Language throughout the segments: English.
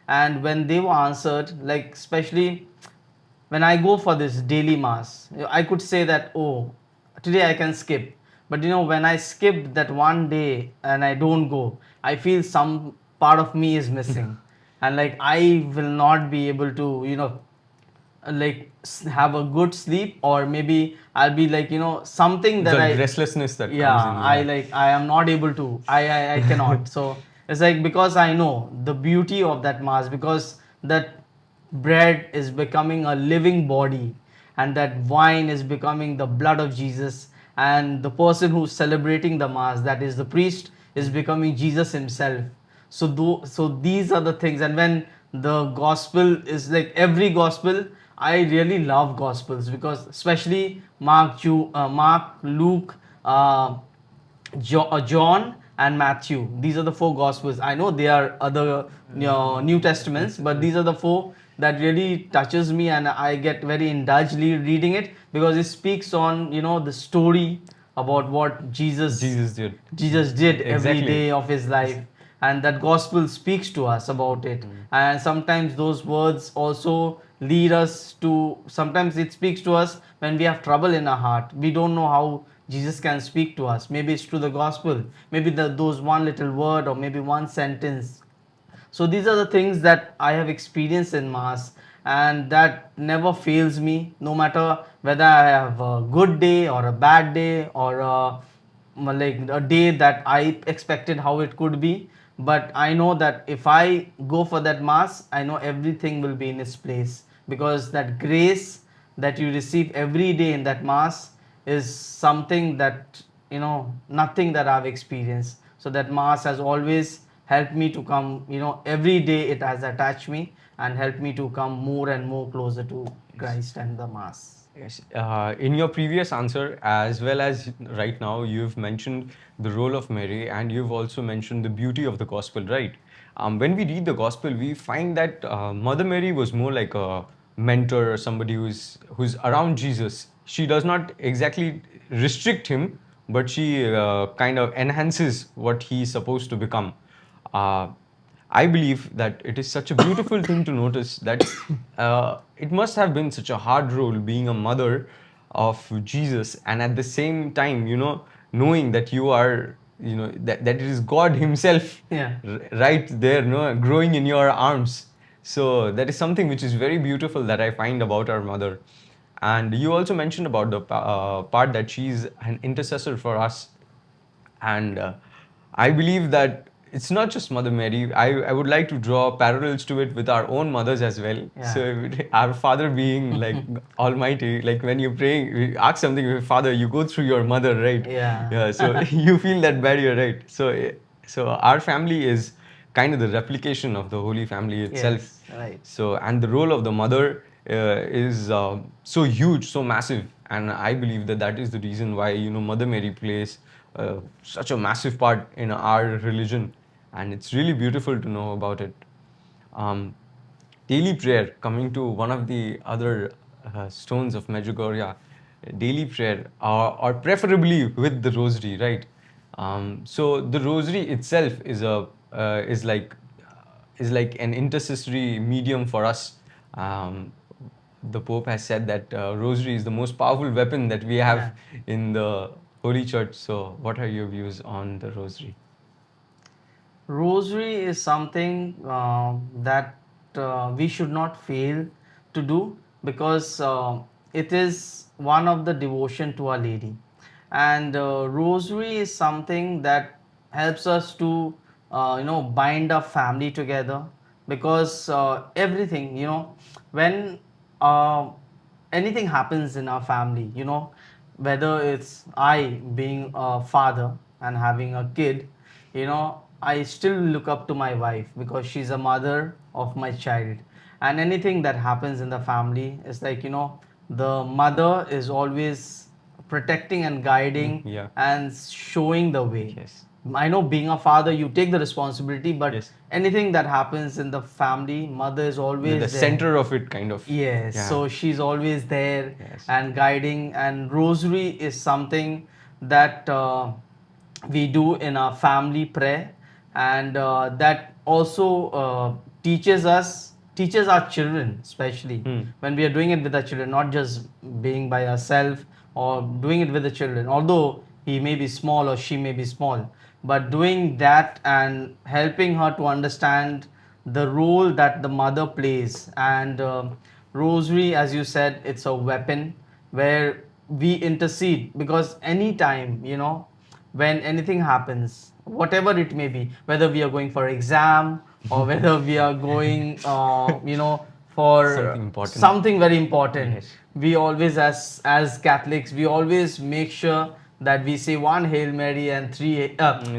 And when they were answered, like especially when I go for this daily mass, I could say that, oh, today I can skip. But when I skip that one day and I don't go, I feel some part of me is missing. And like I will not be able to, like have a good sleep, or maybe I'll be like, something that The I, restlessness that yeah, comes in, yeah. I am not able to, I cannot. So it's like, because I know the beauty of that mass, because that bread is becoming a living body, and that wine is becoming the blood of Jesus, and the person who's celebrating the mass, that is the priest, is becoming Jesus himself. So these are the things. And when the gospel is like, every gospel, I really love gospels, because especially Mark, Luke, uh, John and Matthew. These are the four Gospels. I know there are other New Testaments, but these are the four that really touches me, and I get very indulged reading it, because it speaks on the story about what Jesus did. Jesus did every Exactly. day of his life, and that gospel speaks to us about it. And sometimes those words also lead us to, sometimes it speaks to us when we have trouble in our heart. We don't know how Jesus can speak to us. Maybe it's through the gospel, maybe those one little word, or maybe one sentence. So these are the things that I have experienced in mass, and that never fails me, no matter whether I have a good day or a bad day, or like a day that I expected how it could be. But I know that if I go for that mass, I know everything will be in its place, because that grace that you receive every day in that mass is something that, nothing that I've experienced. So that mass has always helped me to come, every day it has attached me and helped me to come more and more closer to Christ and the mass. Yes. In your previous answer, as well as right now, you've mentioned the role of Mary, and you've also mentioned the beauty of the gospel, right? When we read the gospel, we find that Mother Mary was more like a mentor, or somebody who's around Jesus. She does not exactly restrict him, but she kind of enhances what he's supposed to become. Uh, I believe that it is such a beautiful thing to notice that it must have been such a hard role being a mother of Jesus, and at the same time, knowing that you are, that it is God Himself Yeah. right there, growing in your arms. So that is something which is very beautiful that I find about our mother. And you also mentioned about the part that she's an intercessor for us, and I believe that it's not just Mother Mary. I would like to draw parallels to it with our own mothers as well. Yeah. So, our Father being like Almighty, like when you're praying, you ask something with Father, you go through your mother, right? Yeah. Yeah. So, you feel that barrier, right? So our family is kind of the replication of the Holy Family itself. Yes, right. So, and the role of the mother is so huge, so massive, and I believe that that is the reason why Mother Mary plays such a massive part in our religion, and it's really beautiful to know about it. Um, Daily prayer, coming to one of the other stones of Medjugorje, daily prayer, or preferably with the rosary, right? So the rosary itself is like an intercessory medium for us. Um, the Pope has said that rosary is the most powerful weapon that we have in the Holy Church. So, what are your views on the rosary? Rosary is something that we should not fail to do, because it is one of the devotion to Our Lady. And rosary is something that helps us to bind our family together, because everything, when uh, anything happens in our family, whether it's I being a father and having a kid, I still look up to my wife, because she's a mother of my child. And anything that happens in the family is like, the mother is always protecting and guiding Yeah. and showing the way. Yes. I know being a father, you take the responsibility, but Yes. anything that happens in the family, mother is always The there. center of it, kind of. Yes, Yeah. so she's always there Yes. and guiding. And rosary is something that we do in our family prayer, and that also teaches our children, especially when we are doing it with our children, not just being by ourselves or doing it with the children, although he may be small or she may be small, but doing that and helping her to understand the role that the mother plays. And rosary, as you said, it's a weapon where we intercede, because anytime, when anything happens, whatever it may be, whether we are going for exam or whether we are going for Something important. something very important, Yes. we always, as Catholics, we always make sure that we say one Hail Mary and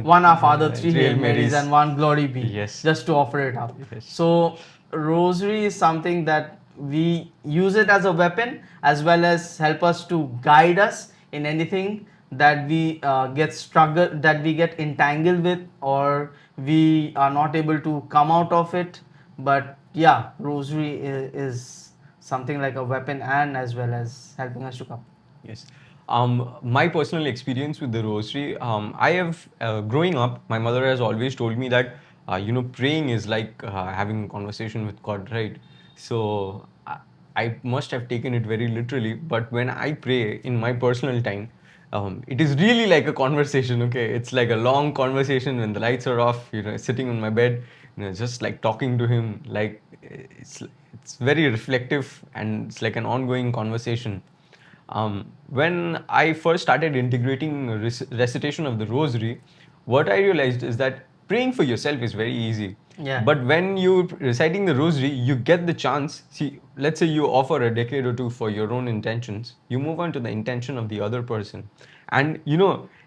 one Our Father, three Hail Marys and one Glory Be, Yes. just to offer it up. Yes. So rosary is something that we use it as a weapon, as well as help us to guide us in anything that we get entangled with, or we are not able to come out of it. But yeah, rosary is something like a weapon, and as well as helping us to come. Yes. My personal experience with the rosary, I have, growing up, my mother has always told me that, praying is like having a conversation with God, right? So I must have taken it very literally, but when I pray in my personal time, it is really like a conversation, okay? It's like a long conversation when the lights are off, sitting on my bed, just like talking to him, like it's very reflective, and it's like an ongoing conversation. When I first started integrating recitation of the rosary, what I realized is that praying for yourself is very easy. Yeah. But when you're reciting the rosary, you get the chance. See, let's say you offer a decade or two for your own intentions, you move on to the intention of the other person. And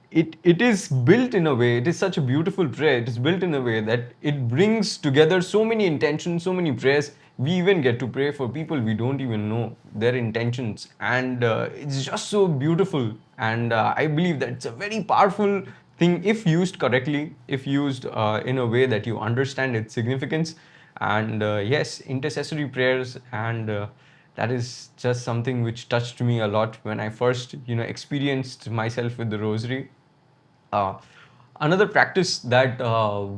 it is built in a way, it is such a beautiful prayer, it is built in a way that it brings together so many intentions, so many prayers. We even get to pray for people we don't even know their intentions, and it's just so beautiful. And I believe that it's a very powerful thing if used correctly, if used in a way that you understand its significance. And yes, intercessory prayers, and that is just something which touched me a lot when I first experienced myself with the rosary. Another practice that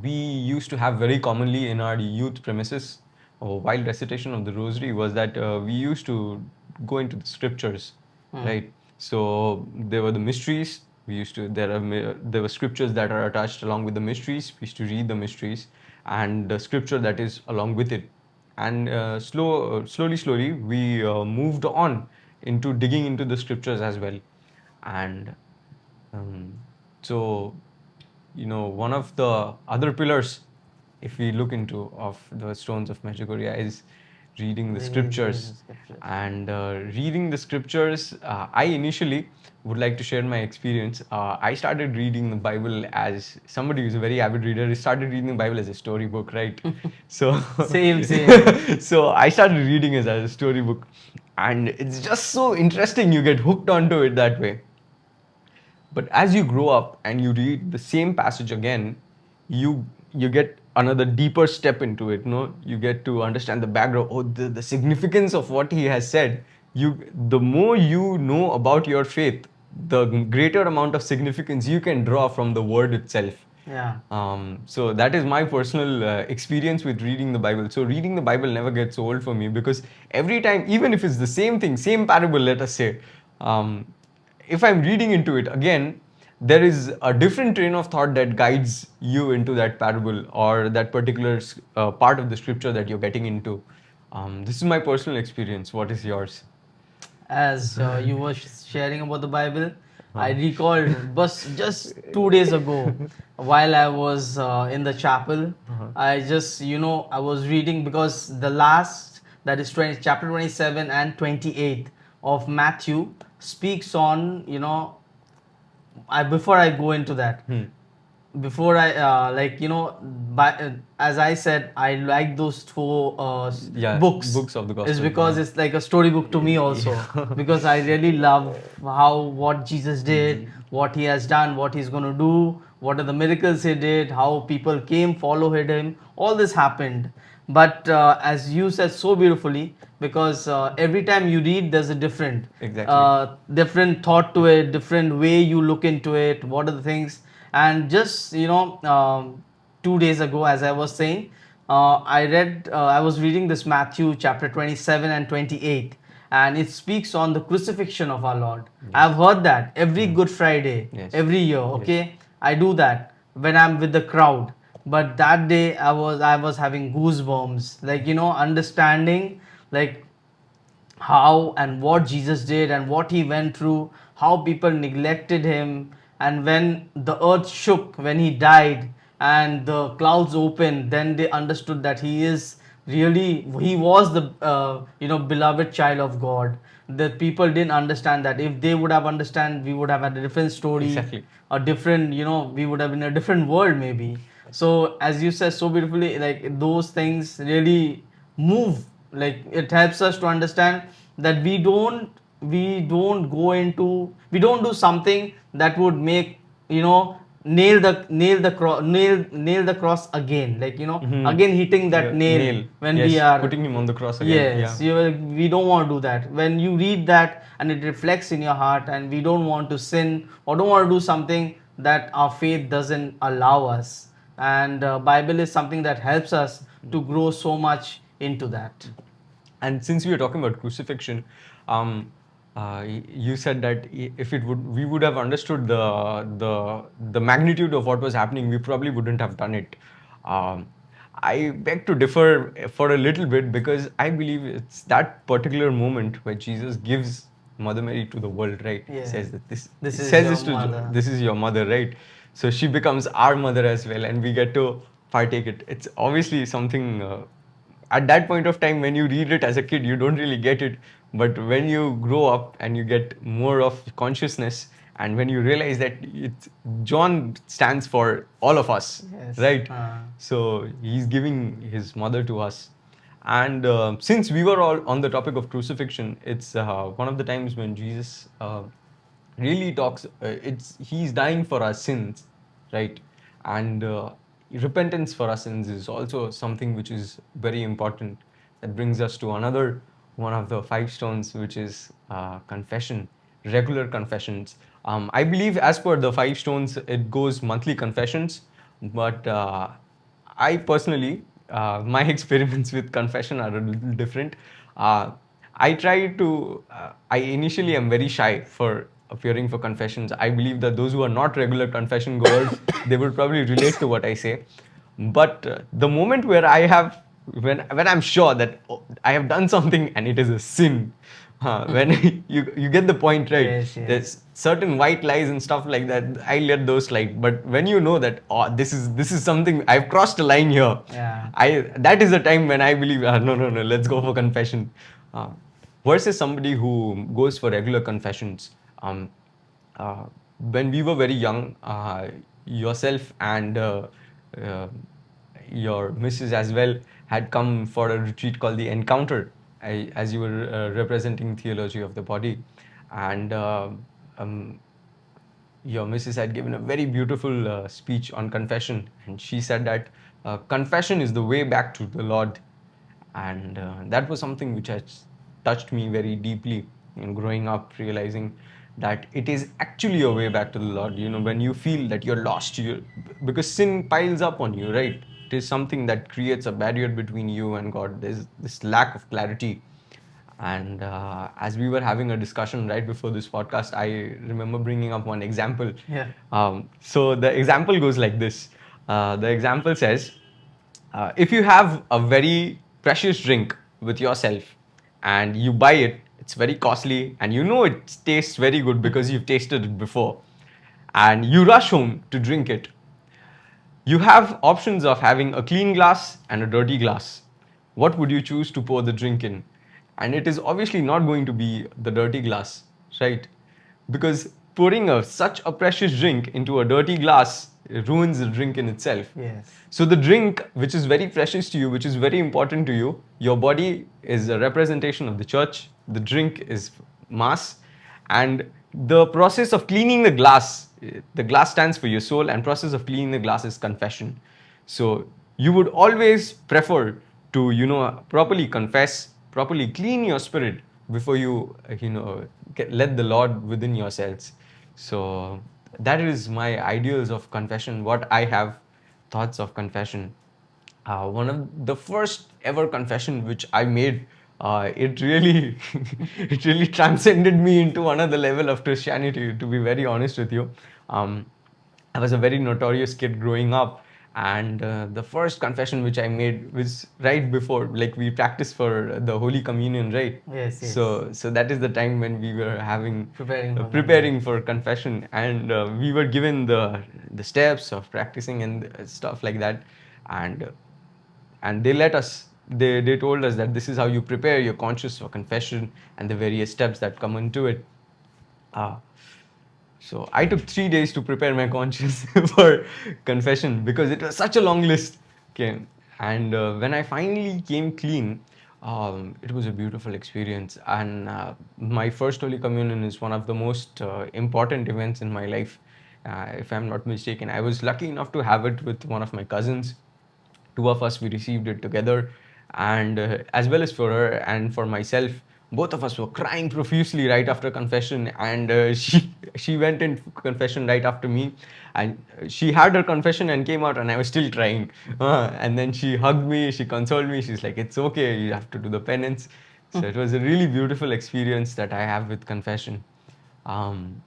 we used to have very commonly in our youth premises while recitation of the rosary was that we used to go into the scriptures, right? So there were the mysteries. There were scriptures that are attached along with the mysteries. We used to read the mysteries and the scripture that is along with it. And slowly, we moved on into digging into the scriptures as well. And so, one of the other pillars, if we look into, of the stones of Medjugorje, is reading the scriptures. And reading the scriptures, I initially would like to share my experience. I started reading the Bible as somebody who's a very avid reader. I started reading the Bible as a storybook, right? So Same. so I started reading it as a storybook, and it's just so interesting. You get hooked onto it that way. But as you grow up and you read the same passage again, you get another deeper step into it. You get to understand the background, the significance of what he has said. The more you know about your faith, the greater amount of significance you can draw from the word itself. Yeah. So that is my personal experience with reading the Bible. So reading the Bible never gets old for me, because every time, even if it's the same thing, same parable, let us say, if I'm reading into it again, there is a different train of thought that guides you into that parable or that particular part of the scripture that you're getting into. This is my personal experience. What is yours? As you were sharing about the Bible, I recalled just 2 days ago, while I was in the chapel, I just, I was reading, because the last, that is chapter 27 and 28 of Matthew speaks on, before I go into that, before I as I said, I like those four books of the gospel. Is because it's like a storybook to me also. Because I really love what Jesus did, what he has done, what he's going to do, what are the miracles he did, how people came, followed him. All this happened. But as you said so beautifully, because every time you read, there's a different thought to it, different way you look into it, what are the things. And just 2 days ago, as I was saying, I was reading this Matthew chapter 27 and 28, and it speaks on the crucifixion of our Lord. I've heard that every Good Friday, Yes. every year, okay? I do that when I'm with the crowd. But that day I was having goosebumps, like, understanding, like, how and what Jesus did and what he went through, how people neglected him, and when the earth shook, when he died and the clouds opened, then they understood that he was the beloved child of God. The people didn't understand that. If they would have understand, we would have had a different story, Exactly. a different, we would have been in a different world maybe. So as you said so beautifully, like, those things really move, like, it helps us to understand that we don't do something that would make, nail the cross again, like, again hitting that nail when Yes, we are putting him on the cross again. Yeah. yes, we don't want to do that. When you read that and it reflects in your heart, and we don't want to sin or don't want to do something that our faith doesn't allow us, and Bible is something that helps us to grow so much into that. And since we are talking about crucifixion, you said that if we would have understood the magnitude of what was happening, we probably wouldn't have done it. I beg to differ for a little bit, because I believe it's that particular moment where Jesus gives Mother Mary to the world, right? Yeah. Says that This he is says your this to mother. this is your mother, right? So she becomes our mother as well, and we get to partake it. It's obviously something. At that point of time, when you read it as a kid, you don't really get it, but when you grow up and you get more of consciousness, and when you realize that John stands for all of us, Yes. right? So he's giving his mother to us. And since we were all on the topic of crucifixion, it's one of the times when Jesus really talks, he's dying for our sins, right? And repentance for our sins is also something which is very important. That brings us to another one of the five stones, which is confession, regular confessions. I believe, as per the five stones, it goes monthly confessions, but I personally, my experiments with confession are a little different. I initially am very shy for appearing for confessions. I believe that those who are not regular confession goers, they will probably relate to what I say. But the moment where when I'm sure that I have done something and it is a sin, when you get the point, right? Yes, yes. There's certain white lies and stuff like that. I let those slide. But when you know that, oh, this is something, I've crossed a line here. Yeah. That is the time when I believe, no, let's go for confession. Versus somebody who goes for regular confessions. Uh, when we were very young, yourself and uh, your missus as well had come for a retreat called the Encounter, as you were representing theology of the body, and um, your missus had given a very beautiful speech on confession, and she said that confession is the way back to the Lord, and that was something which has touched me very deeply in growing up, realizing that it is actually a way back to the Lord. When you feel that you're lost, because sin piles up on you, right? It is something that creates a barrier between you and God. There's this lack of clarity. And as we were having a discussion right before this podcast, I remember bringing up one example. Yeah. So the example goes like this. The example says, if you have a very precious drink with yourself and you buy it, it's very costly and you know it tastes very good because you've tasted it before, and you rush home to drink it. You have options of having a clean glass and a dirty glass. What would you choose to pour the drink in? And it is obviously not going to be the dirty glass, right? Because pouring such a precious drink into a dirty glass ruins the drink in itself. Yes. So the drink, which is very precious to you, which is very important to you, your body is a representation of the church. The drink is mass, and the process of cleaning the glass stands for your soul, and process of cleaning the glass is confession. So you would always prefer to properly confess, properly clean your spirit before you let the Lord within yourselves. So that is my ideals of confession, what I have thoughts of confession. One of the first ever confession which I made, it really, it really transcended me into another level of Christianity. To be very honest with you, um, I was a very notorious kid growing up, and the first confession which I made was right before, like we practiced for the Holy Communion, right? Yes, yes. So that is the time when we were having Preparing for confession, and we were given the steps of practicing and stuff like that, and they let us. They told us that this is how you prepare your conscience for confession and the various steps that come into it. Uh, so I took 3 days to prepare my conscience for confession because it was such a long list. Okay, and when I finally came clean, it was a beautiful experience. And my first Holy Communion is one of the most important events in my life, if I'm not mistaken. I was lucky enough to have it with one of my cousins. Two of us, we received it together, and as well as for her and for myself, both of us were crying profusely right after confession, and she went in confession right after me, and she had her confession and came out, and I was still crying. And then she hugged me, she consoled me, she's like, it's okay, you have to do the penance. So it was a really beautiful experience that I have with confession. um,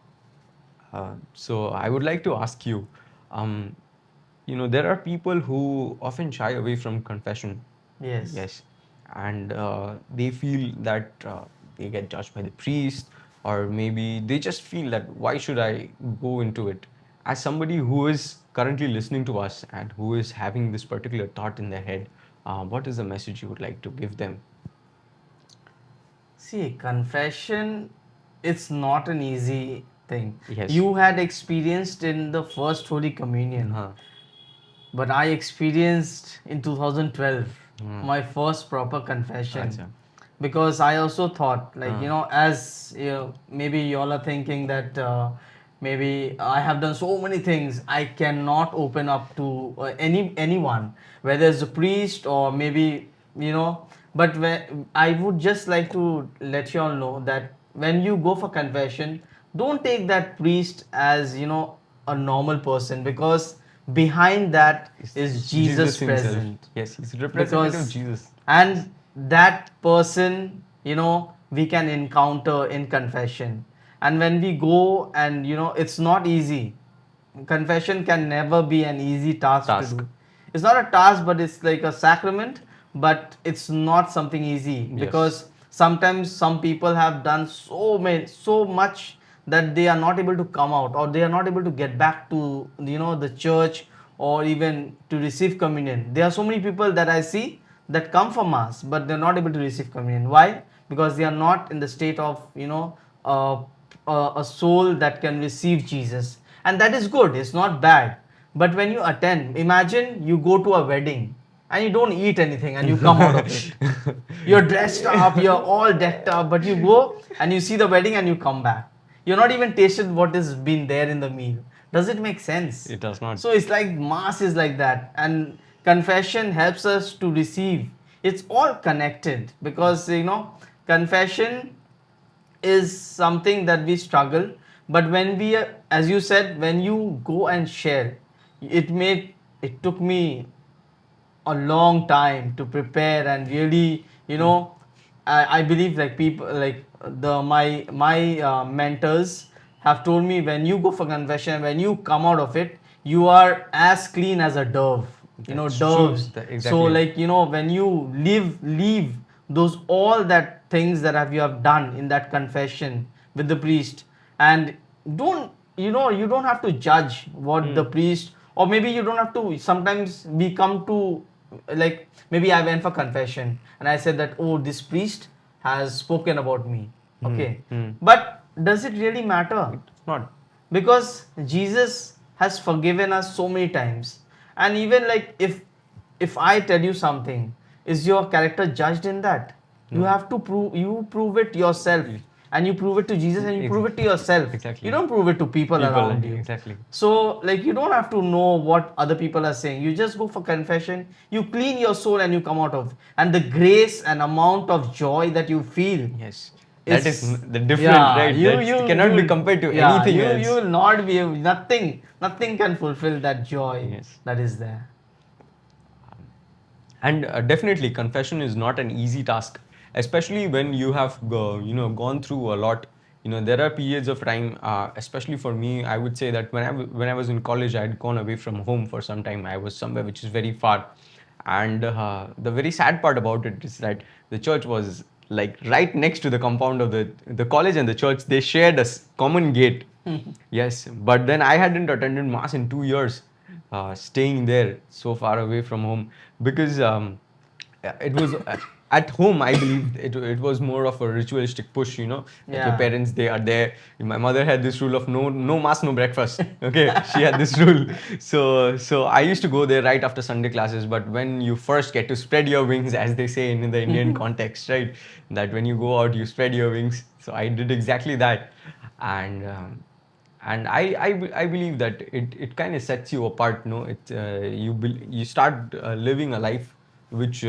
so I would like to ask you, um, there are people who often shy away from confession. Yes. Yes. And they feel that they get judged by the priest, or maybe they just feel that why should I go into it? As somebody who is currently listening to us and who is having this particular thought in their head, what is the message you would like to give them? See, confession, it's not an easy thing. Yes. You had experienced in the first Holy Communion, Uh-huh. but I experienced in 2012 Hmm. my first proper confession. Acha. Because I also thought, like, Uh. as maybe you all are thinking that maybe I have done so many things, I cannot open up to anyone, whether it's a priest or maybe. But I would just like to let you all know that when you go for confession, don't take that priest as a normal person, because behind that is Jesus himself. present. Yes, he's a representative of Because Jesus. and that person we can encounter in confession. And when we go, and it's not easy. Confession can never be an easy task to do. It's not a task, but it's like a sacrament, but it's not something easy. Yes. Because sometimes some people have done so much that they are not able to come out, or they are not able to get back to the church, or even to receive communion. There are so many people that I see that come for mass, but they're not able to receive communion. Why? Because they are not in the state of uh, a soul that can receive Jesus. And that is good, it's not bad. But when you attend, imagine you go to a wedding and you don't eat anything and you come out of it. You're dressed up, you're all decked up, but you go and you see the wedding and you come back. You're not even tasted what has been there in the meal. Does it make sense? It does not. So it's like mass is like that, and confession helps us to receive. It's all connected, because confession is something that we struggle. But when we, as you said, when you go and share, it took me a long time to prepare, and really I believe, like, people like my mentors have told me, when you go for confession, when you come out of it, you are as clean as a dove. That's Doves. true. Exactly. So, like, when you leave those, all that things that you have done in that confession with the priest, and don't you don't have to judge what the priest, or maybe you don't have to. Sometimes we come to, like, maybe I went for confession and I said that, oh, this priest has spoken about me. Okay. But does it really matter? It's not. Because Jesus has forgiven us so many times. And even, like, if I tell you something, is your character judged in that? You have to prove it yourself, and you prove it to Jesus, and you prove it to yourself. Exactly. You don't prove it to people around you. Exactly. So, like, you don't have to know what other people are saying. You just go for confession, you clean your soul, and you come out of. And the grace and amount of joy that you feel. Yes. That is the difference, right? That cannot be compared to anything else. You will not be able, nothing can fulfill that joy that is there. And definitely confession is not an easy task, especially when you have gone through a lot. There are periods of time, especially for me, I would say that when I was in college, I had gone away from home for some time. I was somewhere which is very far, and the very sad part about it is that the church was like right next to the compound of the college, and the church, they shared a common gate. Yes, but then I hadn't attended mass in 2 years, staying there so far away from home, because it was at home. I believe it was more of a ritualistic push, that your Yeah. parents, they are there. My mother had this rule of no mass, no breakfast. Okay, she had this rule. So I used to go there right after Sunday classes. But when you first get to spread your wings, as they say in the Indian context, right, that when you go out, you spread your wings. So I did exactly that, and. I believe that it kind of sets you apart. No, you start living a life which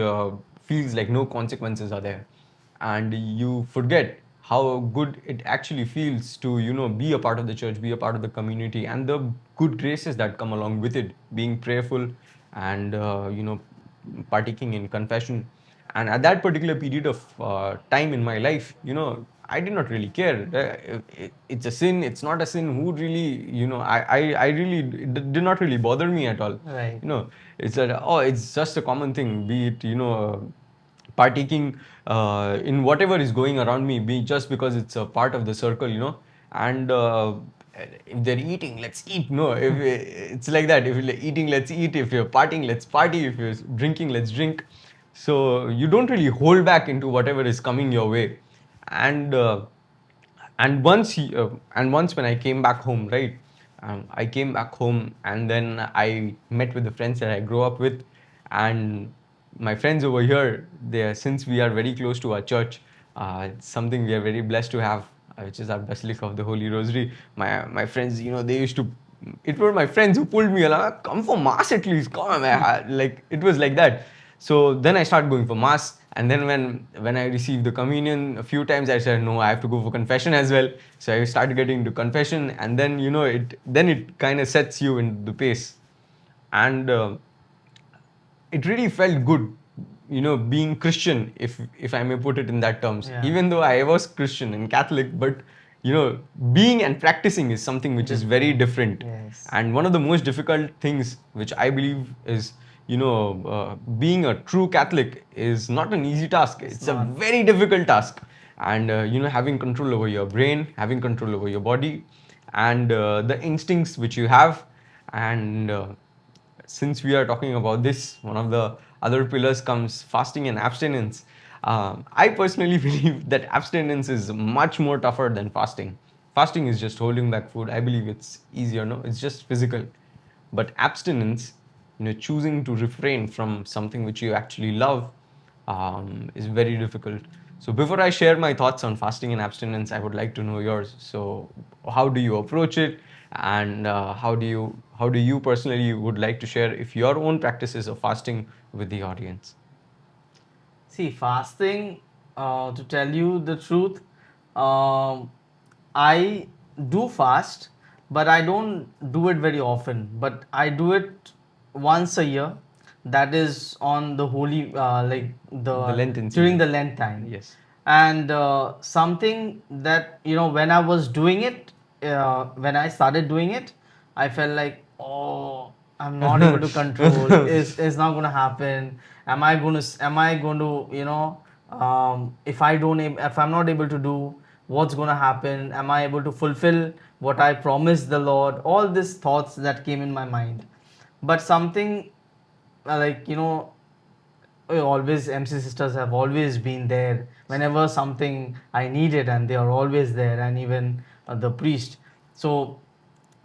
feels like no consequences are there, and you forget how good it actually feels to be a part of the church, be a part of the community, and the good graces that come along with it, being prayerful, and partaking in confession. And at that particular period of time in my life, I did not really care. It's a sin, it's not a sin, who would really, I really, it did not really bother me at all. Right. It's that, oh, it's just a common thing, be it partaking in whatever is going around me, be just because it's a part of the circle, and if they're eating, let's eat. No, if it's like that. If you're eating, let's eat. If you're partying, let's party. If you're drinking, let's drink. So you don't really hold back into whatever is coming your way. And once when I came back home, right, I came back home, and then I met with the friends that I grew up with. And my friends over here, since we are very close to our church, it's something we are very blessed to have, which is our Basilica of the Holy Rosary. My friends, they used to. It were my friends who pulled me along. Come for mass at least. Come, like it was like that. So then I started going for mass, and then when I received the communion a few times, I said no, I have to go for confession as well. So I started getting into confession, and then it kind of sets you in the pace, and it really felt good, being Christian, if I may put it in that terms. Yeah. Even though I was Christian and Catholic, but being and practicing is something which is very different. Yes. And one of the most difficult things which I believe is, being a true Catholic is not an easy task. It's a very difficult task. And having control over your brain, having control over your body, and the instincts which you have. And since we are talking about this, one of the other pillars comes fasting and abstinence. I personally believe that abstinence is much more tougher than fasting. Fasting is just holding back food. I believe it's easier, no? It's just physical. But abstinence, choosing to refrain from something which you actually love, is very difficult. So before I share my thoughts on fasting and abstinence, I would like to know yours. So how do you approach it, and how do you personally would like to share if your own practices of fasting with the audience? See, fasting, to tell you the truth, um, I do fast, but I don't do it very often. But I do it once a year. That is on the holy, like the Lenten during season. the Lent time. Yes. And something that when I was doing it, when I started doing it, I felt like, oh, I'm not able to control. It's not going to happen. Am I going to if I'm not able to do, what's going to happen? Am I able to fulfill what I promised the Lord? All these thoughts that came in my mind. But something like always MC sisters have always been there whenever something I needed, and they are always there, and even the priest. So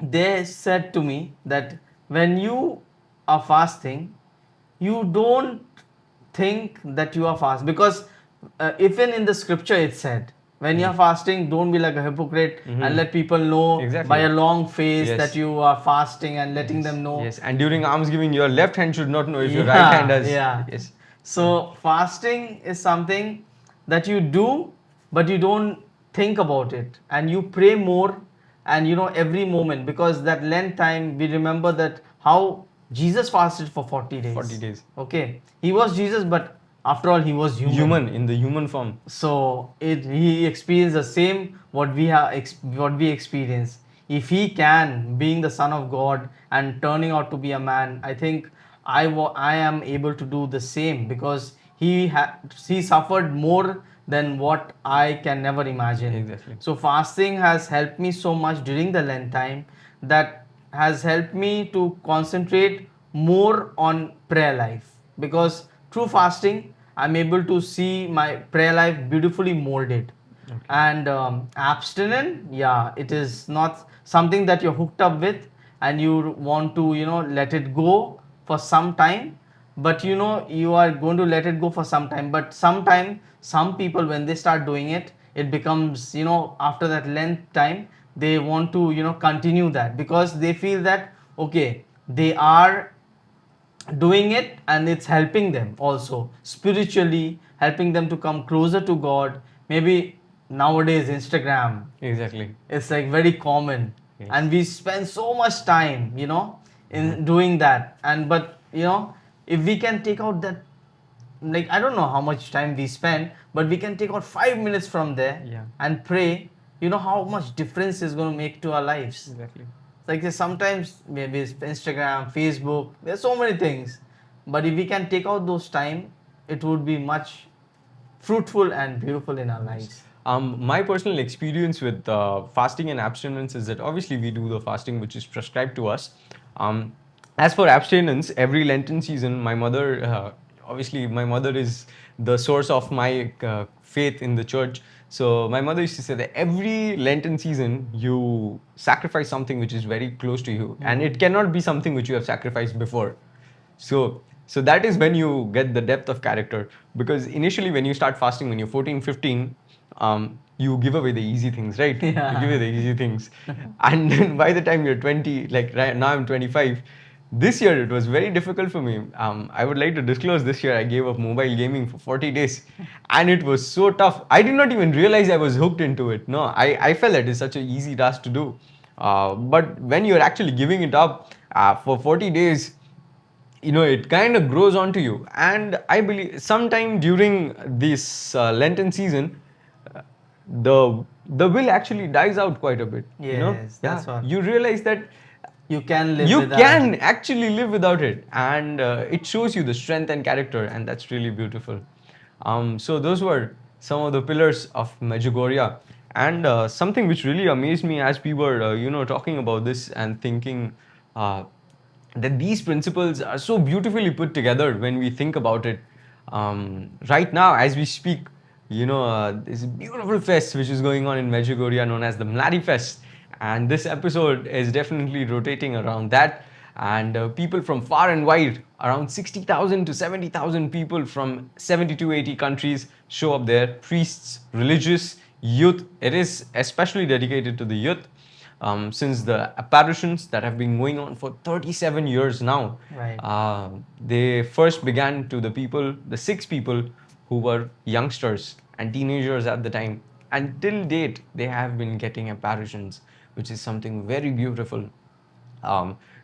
they said to me that when you are fasting, you don't think that you are fast, because even in the scripture it said, when you are fasting, don't be like a hypocrite and let people know Exactly. by a long face Yes. that you are fasting, and letting them know. Yes, and during alms giving, your left hand should not know if your Yeah, right hand has. yeah. Yes. So fasting is something that you do, but you don't think about it, and you pray more, and every moment, because that Lent time, we remember that how Jesus fasted for 40 days. 40 days. Okay. He was Jesus, but after all, he was human. Human, in the human form. So he experienced the same what we have what we experience. If he can, being the Son of God and turning out to be a man, I think I am able to do the same, because he suffered more than what I can never imagine. Exactly. So fasting has helped me so much during the Lent time, that has helped me to concentrate more on prayer life, because through fasting I'm able to see my prayer life beautifully molded. And abstinent, yeah, it is not something that you're hooked up with and you want to, let it go for some time. But you are going to let it go for some time, but sometime some people, when they start doing it, it becomes, after that length time, they want to, continue that, because they feel that, okay, they are doing it and it's helping them also spiritually, helping them to come closer to God. Maybe nowadays Instagram, Exactly. it's like very common. Yes. And we spend so much time, in doing that. And but if we can take out that, like, I don't know how much time we spend, but we can take out 5 minutes from there, Yeah. and pray, how much difference is going to make to our lives. Exactly. Like sometimes maybe it's Instagram, Facebook, there's so many things, but if we can take out those time, it would be much fruitful and beautiful in our lives. My personal experience with fasting and abstinence is that obviously we do the fasting which is prescribed to us. As for abstinence, every Lenten season, my mother, obviously my mother is the source of my faith in the church. So my mother used to say that every Lenten season you sacrifice something which is very close to you, and it cannot be something which you have sacrificed before. So that is when you get the depth of character, because initially when you start fasting when you're 14, 15, you give away the easy things, right? Yeah. You give away the easy things. And then by the time you're 20, like right now I'm 25, this year it was very difficult for me. I would like to disclose, this year I gave up mobile gaming for 40 days and it was so tough. I did not even realize I was hooked into it. No, I felt that it's such an easy task to do. But when you're actually giving it up for 40 days, it kind of grows onto you. And I believe sometime during this Lenten season, the will actually dies out quite a bit. Yes, that's what. You realize that You can live you without. can actually live without it, and it shows you the strength and character, and that's really beautiful. So those were some of the pillars of Medjugorje, and something which really amazed me as we were talking about this and thinking that these principles are so beautifully put together when we think about it. Right now as we speak, there's a beautiful fest which is going on in Medjugorje known as the Mladifest, and this episode is definitely rotating around that. And people from far and wide, around 60,000 to 70,000 people from 70 to 80 countries show up there. Priests, religious, youth. It is especially dedicated to the youth, since the apparitions that have been going on for 37 years now. Right. They first began to the 6 people who were youngsters and teenagers at the time. And till date, they have been getting apparitions, which is something very beautiful.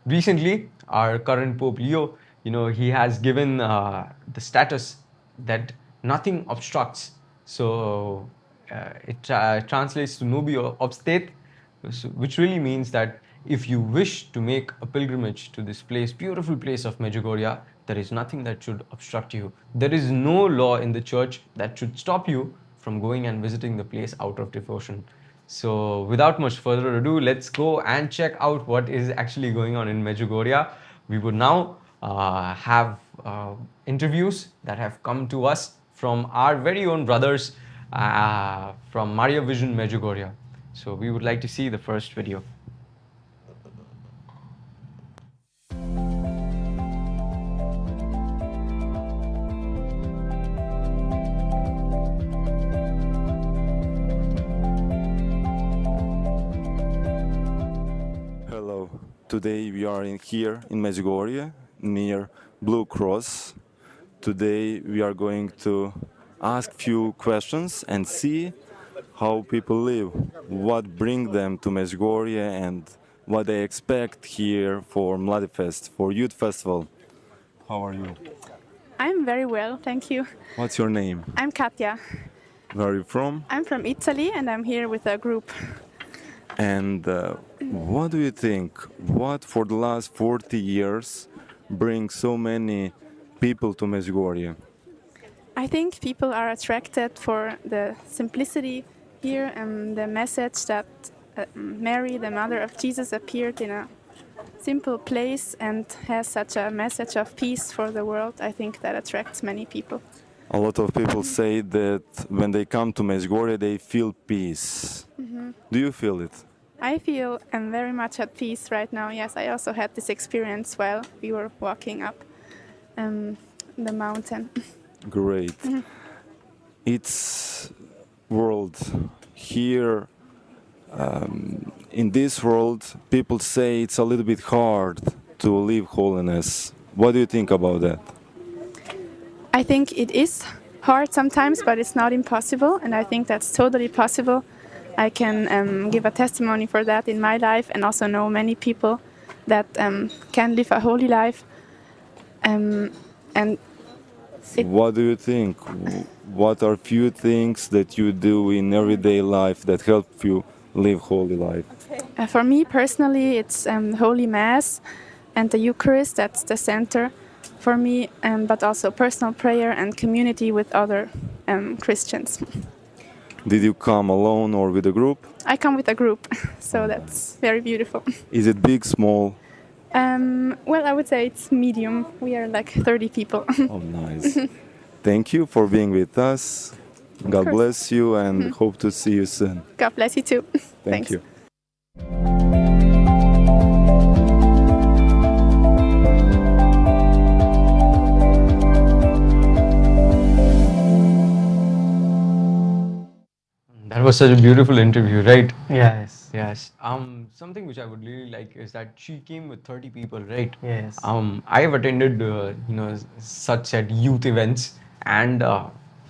Recently, our current Pope Leo, he has given the status that nothing obstructs. So it translates to nubi obstate, which really means that if you wish to make a pilgrimage to this place, beautiful place of Medjugorje, there is nothing that should obstruct you. There is no law in the church that should stop you from going and visiting the place out of devotion. So without much further ado, let's go and check out what is actually going on in Medjugorje. We would now have interviews that have come to us from our very own brothers from Maria Vision Medjugorje. So we would like to see the first video. Hello. Today we are here in Medjugorje near Blue Cross. Today we are going to ask few questions and see how people live, what bring them to Medjugorje and what they expect here for Mladifest, for Youth Festival. How are you? I'm very well, thank you. What's your name? I'm Katja. Where are you from? I'm from Italy and I'm here with a group. And what do you think? What for the last 40 years brings so many people to Medjugorje? I think people are attracted for the simplicity here and the message that Mary, the mother of Jesus, appeared in a simple place and has such a message of peace for the world. I think that attracts many people. A lot of people say that when they come to Medjugorje, they feel peace. Do you feel it? I feel I'm very much at peace right now. Yes, I also had this experience while we were walking up the mountain. Great. It's world here. In this world, people say it's a little bit hard to live holiness. What do you think about that? I think it is hard sometimes, but it's not impossible, and I think that's totally possible. I can give a testimony for that in my life, and also know many people that can live a holy life. And What do you think? What are few things that you do in everyday life that help you live holy life? for me personally, it's Holy Mass and the Eucharist. That's the center for me, but also personal prayer and community with other Christians. Did you come alone or with a group? I come with a group, so that's very beautiful. Is it big, small? Well, I would say it's medium. We are like 30 people. Oh, nice. Thank you for being with us. God course. bless you and hope to see you soon. God bless you too. Thank Thanks. you. That was such a beautiful interview, right? Yes. Yes. Something which I would really like is that she came with 30 people, right? Yes. I have attended, such at youth events, and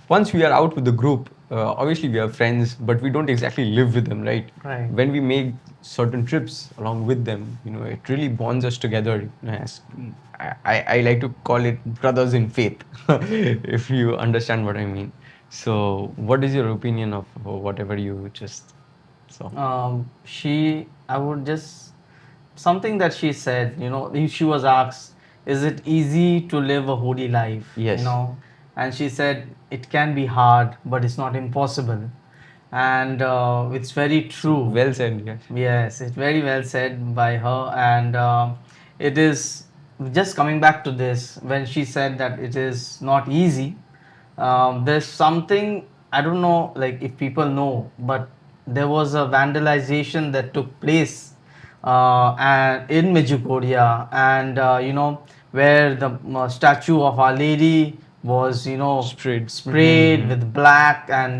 once we are out with the group, obviously we are friends, but we don't exactly live with them, right? Right. When we make certain trips along with them, it really bonds us together. I like to call it brothers in faith, if you understand what I mean. So, what is your opinion of whatever you just saw? I would just, something that she said, she was asked, is it easy to live a holy life? Yes. And she said, it can be hard, but it's not impossible. And it's very true. Well said, yes. Yes, it's very well said by her. And it is just coming back to this, when she said that it is not easy. There's something, I don't know, like if people know, but there was a vandalization that took place and in Medjugorje, and where the statue of Our Lady was sprayed with black, and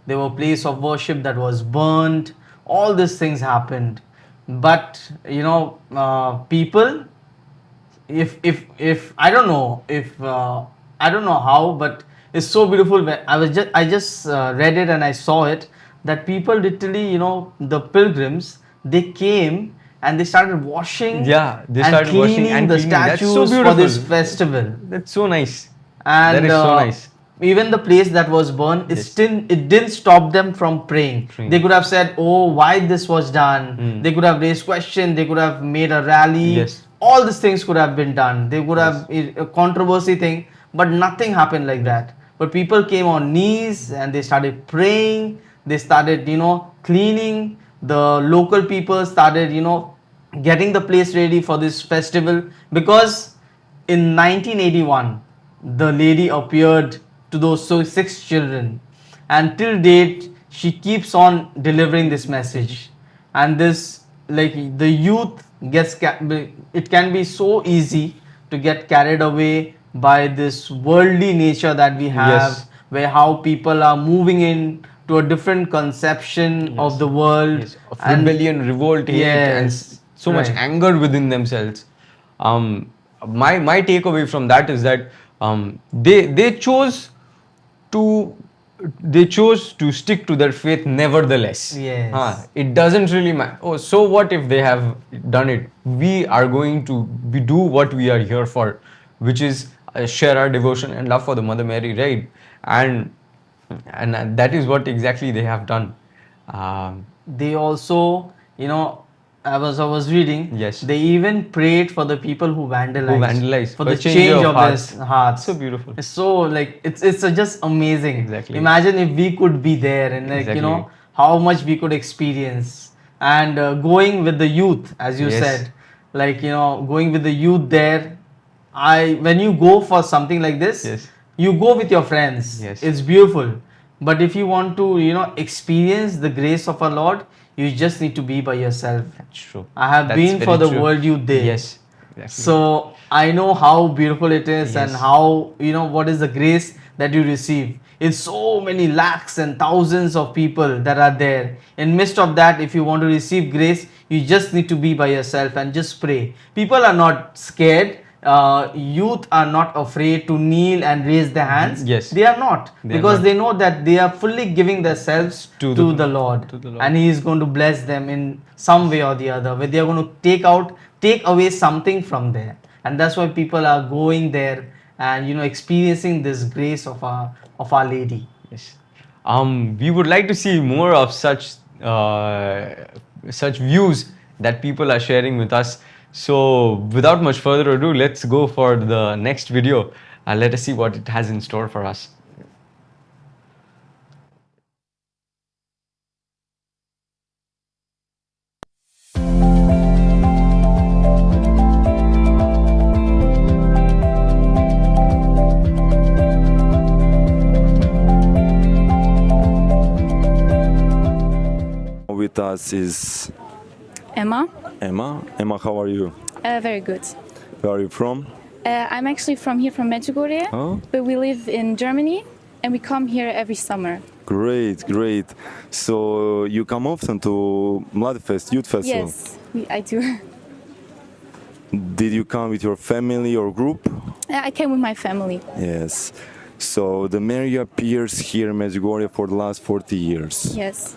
there were place of worship that was burned. All these things happened, but people, if I don't know, if I don't know how, but it's so beautiful. I just read it and I saw it, that people literally, the pilgrims, they came and they started washing, Yeah, they and started washing cleaning and the cleaning. That's so statues for beautiful. this festival. That's so nice. And That is so nice. even the place that was burned, Yes. it didn't stop them from praying. Praying. They could have said, oh, why this was done. They could have raised question, they could have made a rally. Yes. All these things could have been done. They could have a controversy thing, but nothing happened like that. But people came on knees and they started praying. They started, cleaning. The local people started, getting the place ready for this festival, because in 1981 the lady appeared to those 6 children, and till date she keeps on delivering this message. And this, like, the youth it can be so easy to get carried away by this worldly nature that we have. Yes. Where how people are moving in to a different conception of the world. Yes, of and rebellion, revolt, hate, and Yes, so much right. anger within themselves. My takeaway from that is that they chose to they chose to stick to their faith nevertheless. Yes. It doesn't really matter. Oh, so what if they have done it? We are going to do what we are here for, which is share our devotion and love for the Mother Mary, right? And that is what exactly they have done. They also, I was reading. Yes. They even prayed for the people who vandalized. For the change change of of their hearts. So beautiful. It's so like it's just amazing. Exactly. Imagine if we could be there and Exactly. how much we could experience. And going with the youth, as you Yes. said, going with the youth there. When you go for something like this, Yes. you go with your friends. Yes. It's beautiful. But if you want to, experience the grace of our Lord, you just need to be by yourself. That's true. I have That's been very for the true. World Youth Day. Yes. Exactly. So I know how beautiful it is and Yes. how, what is the grace that you receive. It's so many lakhs and thousands of people that are there. In midst of that, if you want to receive grace, you just need to be by yourself and just pray. People are not scared. Youth are not afraid to kneel and raise their hands. Yes. They are not, They are because not. they know that they are fully giving themselves To to the- the Lord, to the Lord. and He is going to bless them in some way or the other, where they are going to take away something from there. And that's why people are going there and experiencing this grace of our Lady. Yes. We would like to see more of such views that people are sharing with us. So, without much further ado, let's go for the next video. Let us see what it has in store for us. With us is Emma. Emma. Emma, how are you? Very good. Where are you from? I'm actually from Medjugorje, Oh, but we live in Germany and we come here every summer. great, great. So you come often to Mladifest Youth Festival? Yes, I do. Did you come with your family or group? I came with my family. Yes. So the Mary appears here in Medjugorje for the last 40 years. Yes.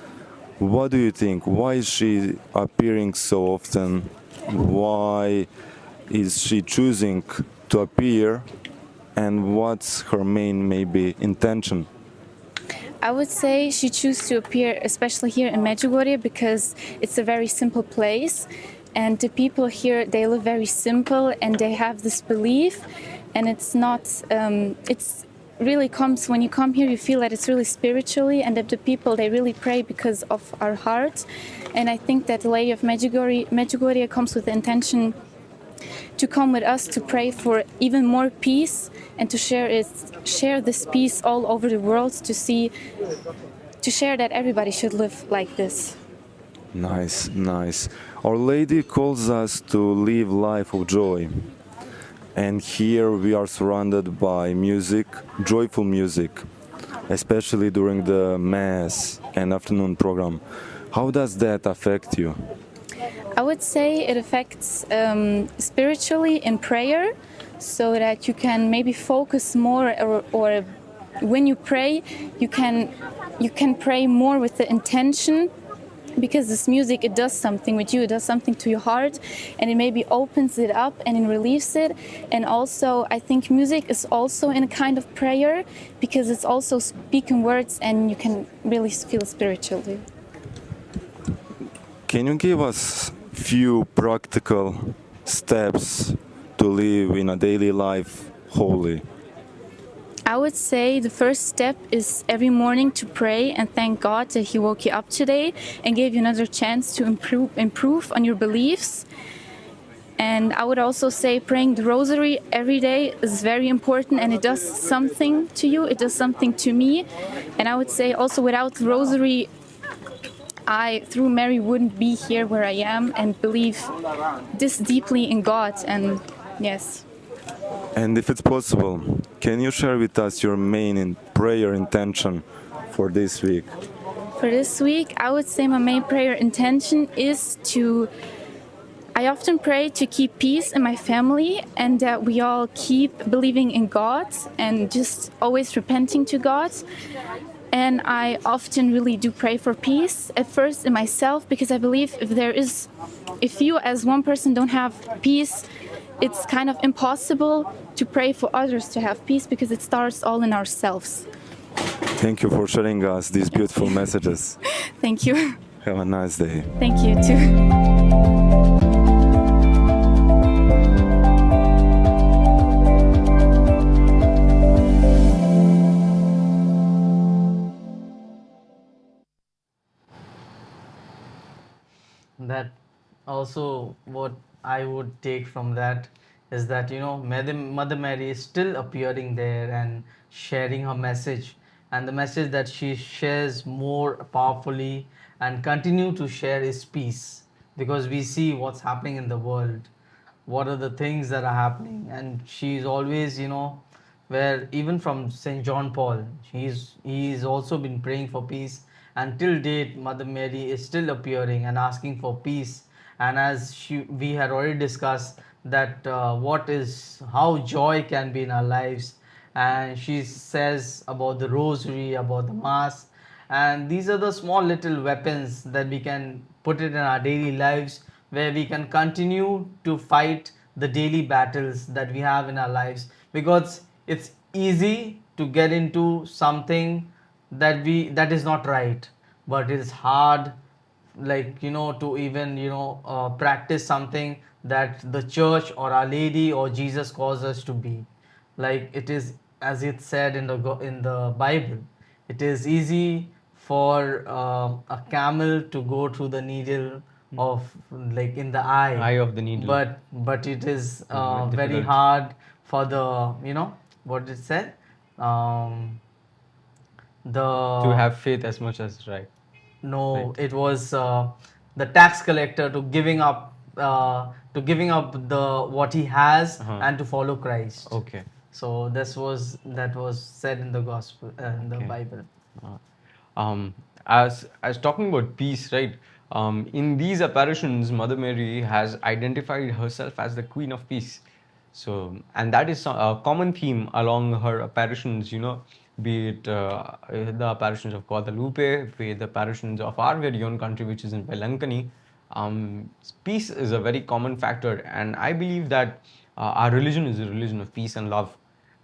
What do you think? Why is she appearing so often? Why is she choosing to appear? And what's her main maybe intention? I would say she chose to appear, especially here in Medjugorje, because it's a very simple place. And the people here, they live very simple and they have this belief. And it's not, it's really comes, when you come here, you feel that it's really spiritually and that the people, they really pray because of our heart. And I think that the Lady of Medjugorje comes with the intention to come with us to pray for even more peace and to share this peace all over the world, to share that everybody should live like this. Nice, nice. Our Lady calls us to live life of joy. And here we are surrounded by music, joyful music, especially during the Mass and afternoon program. How does that affect you? I would say it affects spiritually in prayer, so that you can maybe focus more, or when you pray, you can pray more with the intention, because this music, it does something with you, it does something to your heart, and it maybe opens it up and it relieves it. And also, I think music is also in a kind of prayer, because it's also speaking words and you can really feel spiritually. Can you give us few practical steps to live in a daily life holy? I would say the first step is every morning to pray and thank God that He woke you up today and gave you another chance to improve on your beliefs. And I would also say praying the rosary every day is very important, and it does something to you, it does something to me. And I would say also without the rosary, I, through Mary, wouldn't be here where I am and believe this deeply in God. And yes. And if it's possible, can you share with us your main prayer intention for this week? For this week, I would say my main prayer intention is to I often pray to keep peace in my family and that we all keep believing in God and just always repenting to God. And I often really do pray for peace, at first in myself, because I believe if you as one person don't have peace, it's kind of impossible to pray for others to have peace because it starts all in ourselves. Thank you for sharing us these beautiful messages. Thank you. Have a nice day. Thank you too. That also what I would take from that is that Mother Mary is still appearing there and sharing her message, and the message that she shares more powerfully and continue to share is peace, because we see what's happening in the world, what are the things that are happening, and she's always where even from St. John Paul, he's also been praying for peace. Until date, Mother Mary is still appearing and asking for peace. And as we had already discussed that how joy can be in our lives, and she says about the rosary, about the mass, and these are the small little weapons that we can put it in our daily lives, where we can continue to fight the daily battles that we have in our lives, because it's easy to get into something that is not right, but it is hard, to even practice something that the church or Our Lady or Jesus calls us to be. Like it is, as it said in the Bible, it is easy for a camel to go through the needle of, like, in the Eye of the needle. but it is very difficult. hard for the what it said, To have faith as much as right. no, Right. it was the tax collector to giving up the what he has and to follow Christ. Okay. So that was said in the gospel, in the Okay. Bible. As talking about peace, right? In these apparitions, Mother Mary has identified herself as the Queen of Peace. So, and that is a common theme along her apparitions. Be it the apparitions of Guadalupe, be it the apparitions of our very own country, which is in Velankani. Peace is a very common factor, and I believe that our religion is a religion of peace and love,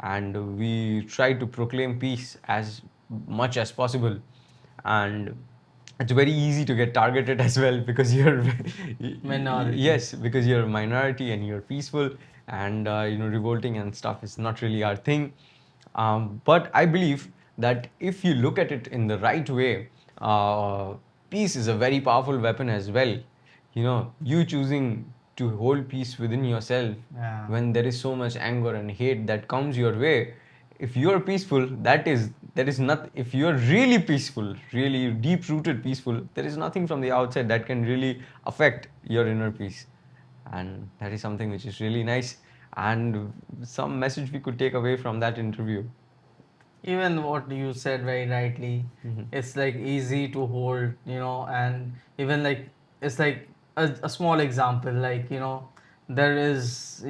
and we try to proclaim peace as much as possible. And it's very easy to get targeted as well, because you're Minority. Yes, because you're a minority and you're peaceful, and revolting and stuff is not really our thing. But I believe that if you look at it in the right way, peace is a very powerful weapon as well. You choosing to hold peace within yourself, Yeah. when there is so much anger and hate that comes your way. If you're peaceful, that is not. If you're really peaceful, really deep-rooted peaceful, there is nothing from the outside that can really affect your inner peace, and that is something which is really nice, and some message we could take away from that interview. Even what you said very rightly, it's like easy to hold, and even like it's like a small example, like there is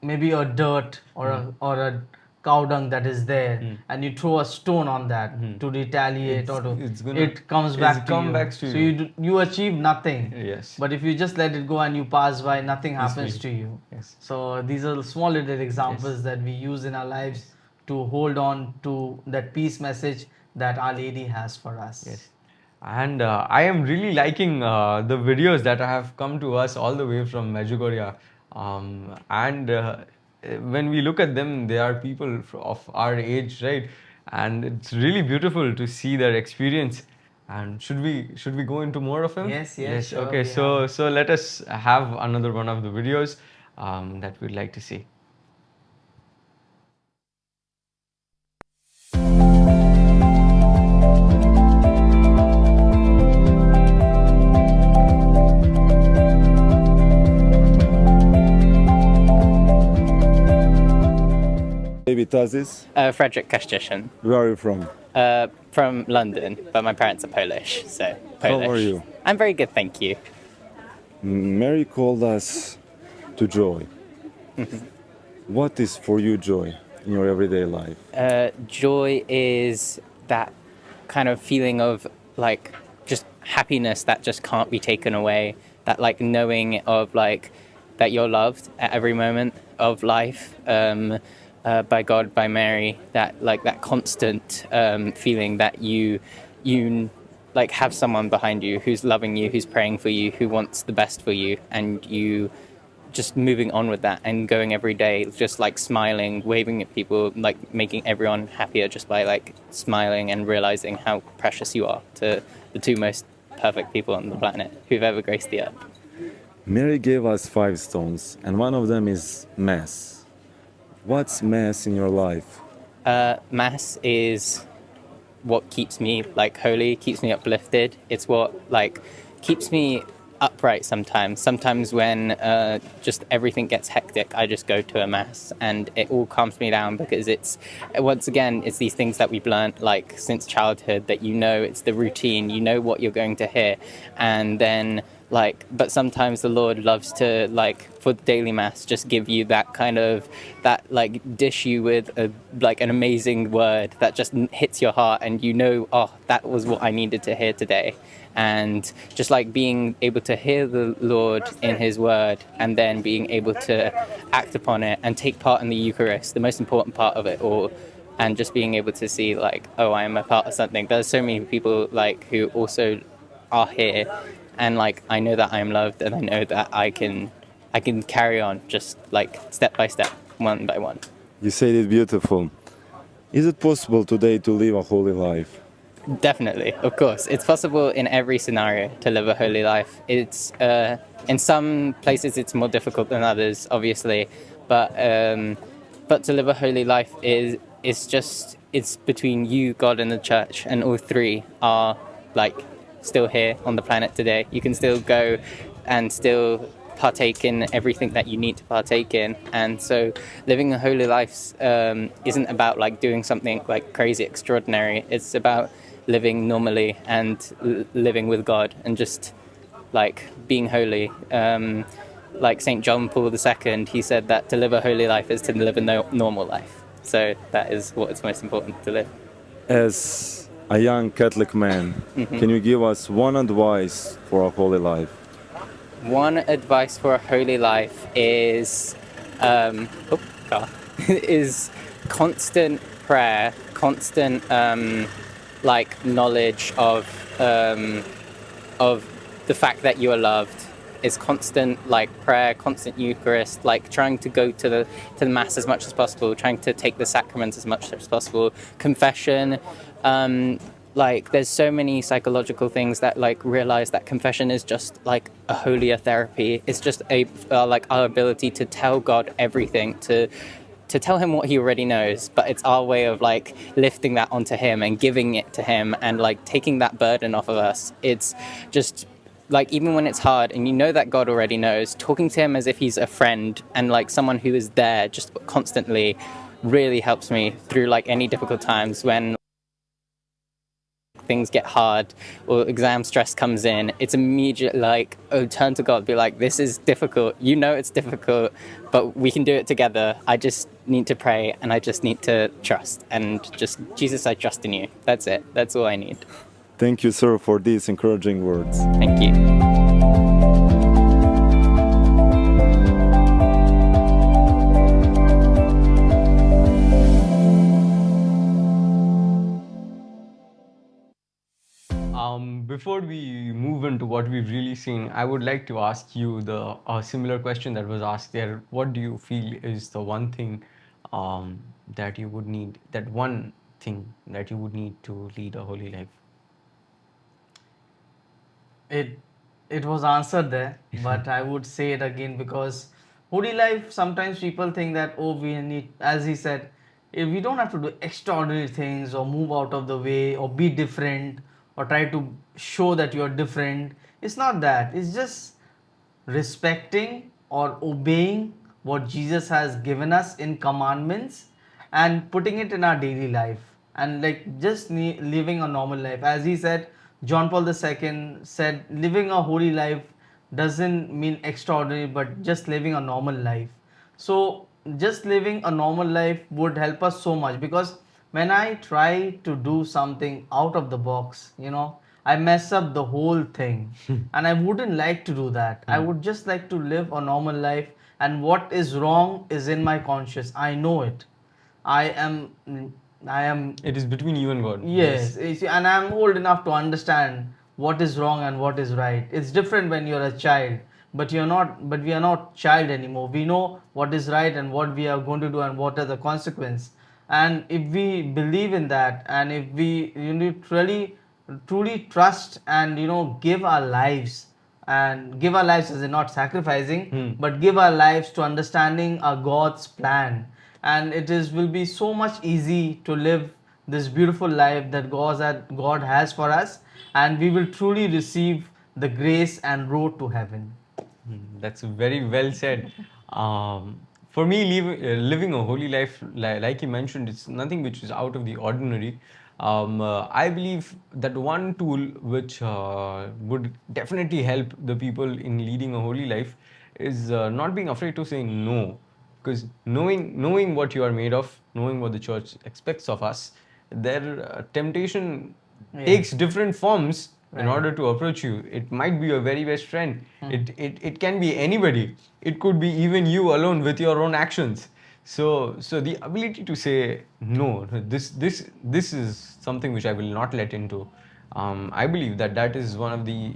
maybe a dirt or a cow dung that is there, and you throw a stone on that to retaliate, or it comes back to you. So you achieve nothing. Yes. But if you just let it go and you pass by, nothing happens to you. Yes. So these are small little examples that we use in our lives to hold on to that peace message that Our Lady has for us. Yes. And I am really liking the videos that have come to us all the way from Medjugorje. And when we look at them, they are people of our age, right? And it's really beautiful to see their experience. And should we go into more of them? Yes, sure, Okay, we so let us have another one of the videos that we'd like to see. David Tazis, Frederick Kashtishin, where are you from? from London, but my parents are Polish, so How Polish. are you? I'm very good, thank you. Mary called us to joy. What is for you joy in your everyday life? Joy is that kind of feeling of like just happiness that just can't be taken away. That like knowing of like that you're loved at every moment of life by God, by Mary. That like that constant feeling that you like have someone behind you who's loving you, who's praying for you, who wants the best for you, and you just moving on with that and going every day, just like smiling, waving at people, like making everyone happier just by like smiling and realizing how precious you are to the two most perfect people on the planet who've ever graced the earth. Mary gave us 5 stones, and one of them is Mass. What's Mass in your life? Mass is what keeps me like holy, keeps me uplifted. It's what like keeps me upright sometimes. Sometimes when just everything gets hectic, I just go to a mass and it all calms me down, because it's once again it's these things that we've learned like since childhood, that it's the routine, you know what you're going to hear, and then like but sometimes the Lord loves to like for the daily mass just give you that kind of that like dish you with a like an amazing word that just hits your heart, and oh, that was what I needed to hear today. And just like being able to hear the Lord in his word and then being able to act upon it and take part in the Eucharist, the most important part of it all, and just being able to see like, oh, I am a part of something. There's so many people like who also are here, and like I know that I am loved, and I know that I can carry on just like step by step, one by one. You said it beautiful. Is it possible today to live a holy life? Definitely, of course. It's possible in every scenario to live a holy life. It's in some places it's more difficult than others, obviously, but to live a holy life it's between you, God, and the church, and all three are like still here on the planet today. You can still go and still partake in everything that you need to partake in, and so living a holy life isn't about like doing something like crazy extraordinary. It's about living normally and living with God and just like being holy. Like St. John Paul II, he said that to live a holy life is to live a normal life. So that is what is most important to live. As a young Catholic man, can you give us one advice for a holy life? One advice for a holy life is is constant prayer, constant like knowledge of the fact that you are loved. Is constant like prayer, constant Eucharist, like trying to go to the mass as much as possible, trying to take the sacraments as much as possible, confession. Like there's so many psychological things that like realize that confession is just like a holier therapy. It's just like our ability to tell God everything, to tell him what he already knows, but it's our way of like lifting that onto him and giving it to him and like taking that burden off of us. It's just like even when it's hard and you know that God already knows, talking to him as if he's a friend and like someone who is there just constantly really helps me through like any difficult times when things get hard or exam stress comes in. It's immediate like, oh, turn to God, be like, this is difficult, you know it's difficult, but we can do it together. I just need to pray and I just need to trust, and just Jesus, I trust in you. That's it. That's all I need. Thank you, sir, for these encouraging words. Thank you. Before we move into what we've really seen, I would like to ask you the similar question that was asked there. What do you feel is the one thing that you would need, that one thing that you would need to lead a holy life? It was answered there, but I would say it again, because holy life, sometimes people think that, oh, we need, as he said, we don't have to do extraordinary things or move out of the way or be different or try to show that you're different. It's not that. It's just respecting or obeying what Jesus has given us in commandments and putting it in our daily life, and like just living a normal life. As he said, John Paul II said, living a holy life doesn't mean extraordinary, but just living a normal life. So just living a normal life would help us so much, because when I try to do something out of the box, I mess up the whole thing. And I wouldn't like to do that. I would just like to live a normal life, and what is wrong is in my conscience. I know it. I am It is between you and God. Yes, and I'm old enough to understand what is wrong and what is right. It's different when you're a child, but you're not. But we are not child anymore. We know what is right and what we are going to do and what are the consequences. And if we believe in that, and if we truly trust and give our lives, and give our lives as in not sacrificing, but give our lives to understanding our God's plan, and will be so much easy to live this beautiful life that God has for us, and we will truly receive the grace and road to heaven. That's very well said. For me, living a holy life, like you mentioned, it's nothing which is out of the ordinary. I believe that one tool which would definitely help the people in leading a holy life is not being afraid to say no. Because knowing what you are made of, knowing what the church expects of us, their temptation takes different forms in order to approach you. It might be your very best friend. It can be anybody. It could be even you alone with your own actions. So the ability to say no, this is something which I will not let into. I believe that is one of the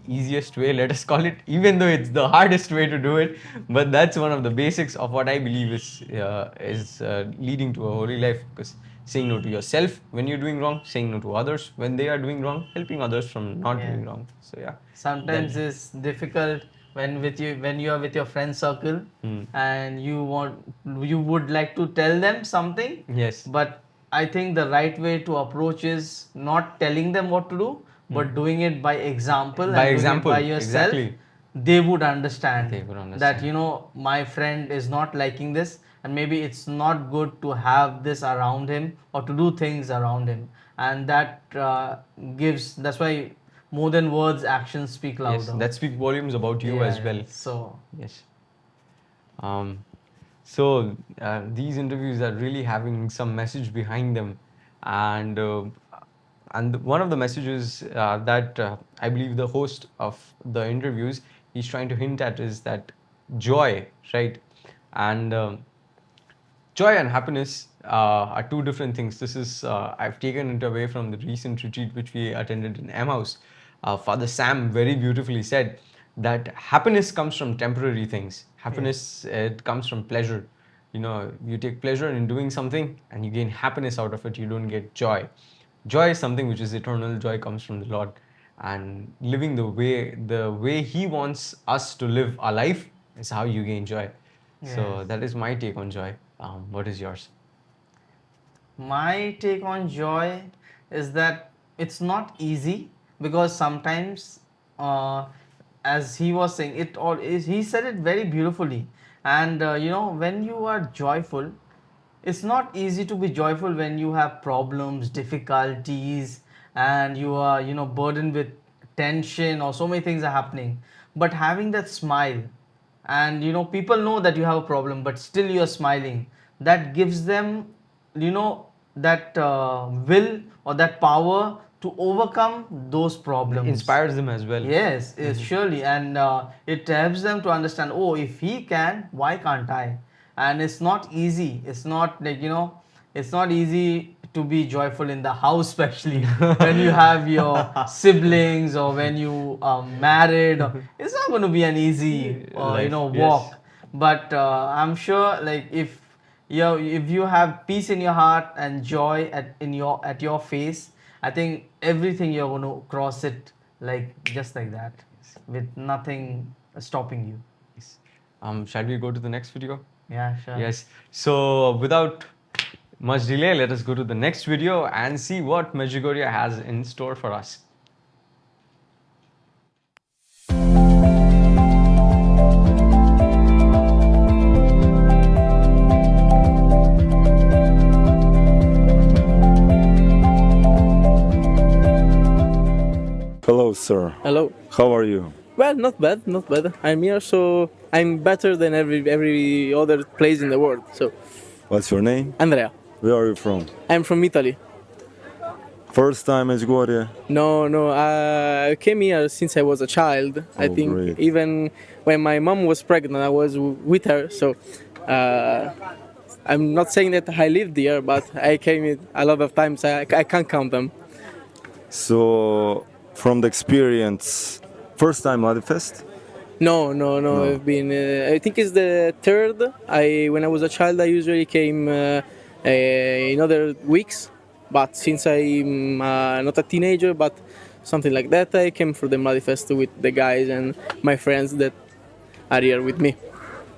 easiest way, let us call it, even though it's the hardest way to do it. But that's one of the basics of what I believe is leading to a holy life. Because saying no to yourself when you're doing wrong, saying no to others when they are doing wrong, helping others from not doing wrong. So yeah. Sometimes it's difficult when you are with your friend circle, and you would like to tell them something. Yes. But I think the right way to approach is not telling them what to do, but doing it by example. By and example, doing it by yourself. exactly. They would understand, They would understand. that my friend is not liking this, and maybe it's not good to have this around him or to do things around him, and that that's why more than words, actions speak louder. Yes, that speaks volumes about you as well. So yes. So these interviews are really having some message behind them, and one of the messages that I believe the host of the interviews he's trying to hint at is that joy, right? And joy and happiness are two different things. This is I've taken it away from the recent retreat which we attended in Emmaus. Father Sam very beautifully said that happiness comes from temporary things. Happiness, it comes from pleasure. You take pleasure in doing something and you gain happiness out of it. You don't get joy. Joy is something which is eternal. Joy comes from the Lord, and living the way He wants us to live our life is how you gain joy. So that is my take on joy. What is yours? my take on joy is that it's not easy, because sometimes, as he was saying, he said it very beautifully. And when you are joyful, it's not easy to be joyful when you have problems, difficulties, and you are burdened with tension, or so many things are happening. But having that smile, and people know that you have a problem, but still you are smiling, that gives them that will or that power to overcome those problems. Inspires them as well. Yes, surely, and it helps them to understand, oh, if he can, why can't I? And it's not easy. It's not like, it's not easy to be joyful in the house, especially when you have your siblings, or when you are married. It's not going to be an easy, Life, walk. yes. But I'm sure, like, if you have peace in your heart and joy at your face, I think everything you're going to cross it just like that, with nothing stopping you. Yes. Shall we go to the next video? Yeah, sure. Yes. So without much delay, let us go to the next video and see what Medjugorje has in store for us. Hello, sir. Hello, How are you? Well, not bad, not bad. I'm here, so I'm better than every other place in the world. So, What's your name? Andrea, Where are you from? I'm from Italy. First time Medjugorje? No, I came here since I was a child. I Oh, think great. even when my mom was pregnant, I was with her. So, I'm not saying that I lived here, but I came here a lot of times. I can't count them. So, from the experience, first time Mladifest? No. I've been. I think it's the third. When I was a child, I usually came in other weeks, but since I'm not a teenager, but something like that, I came for the Mladifest with the guys and my friends that are here with me.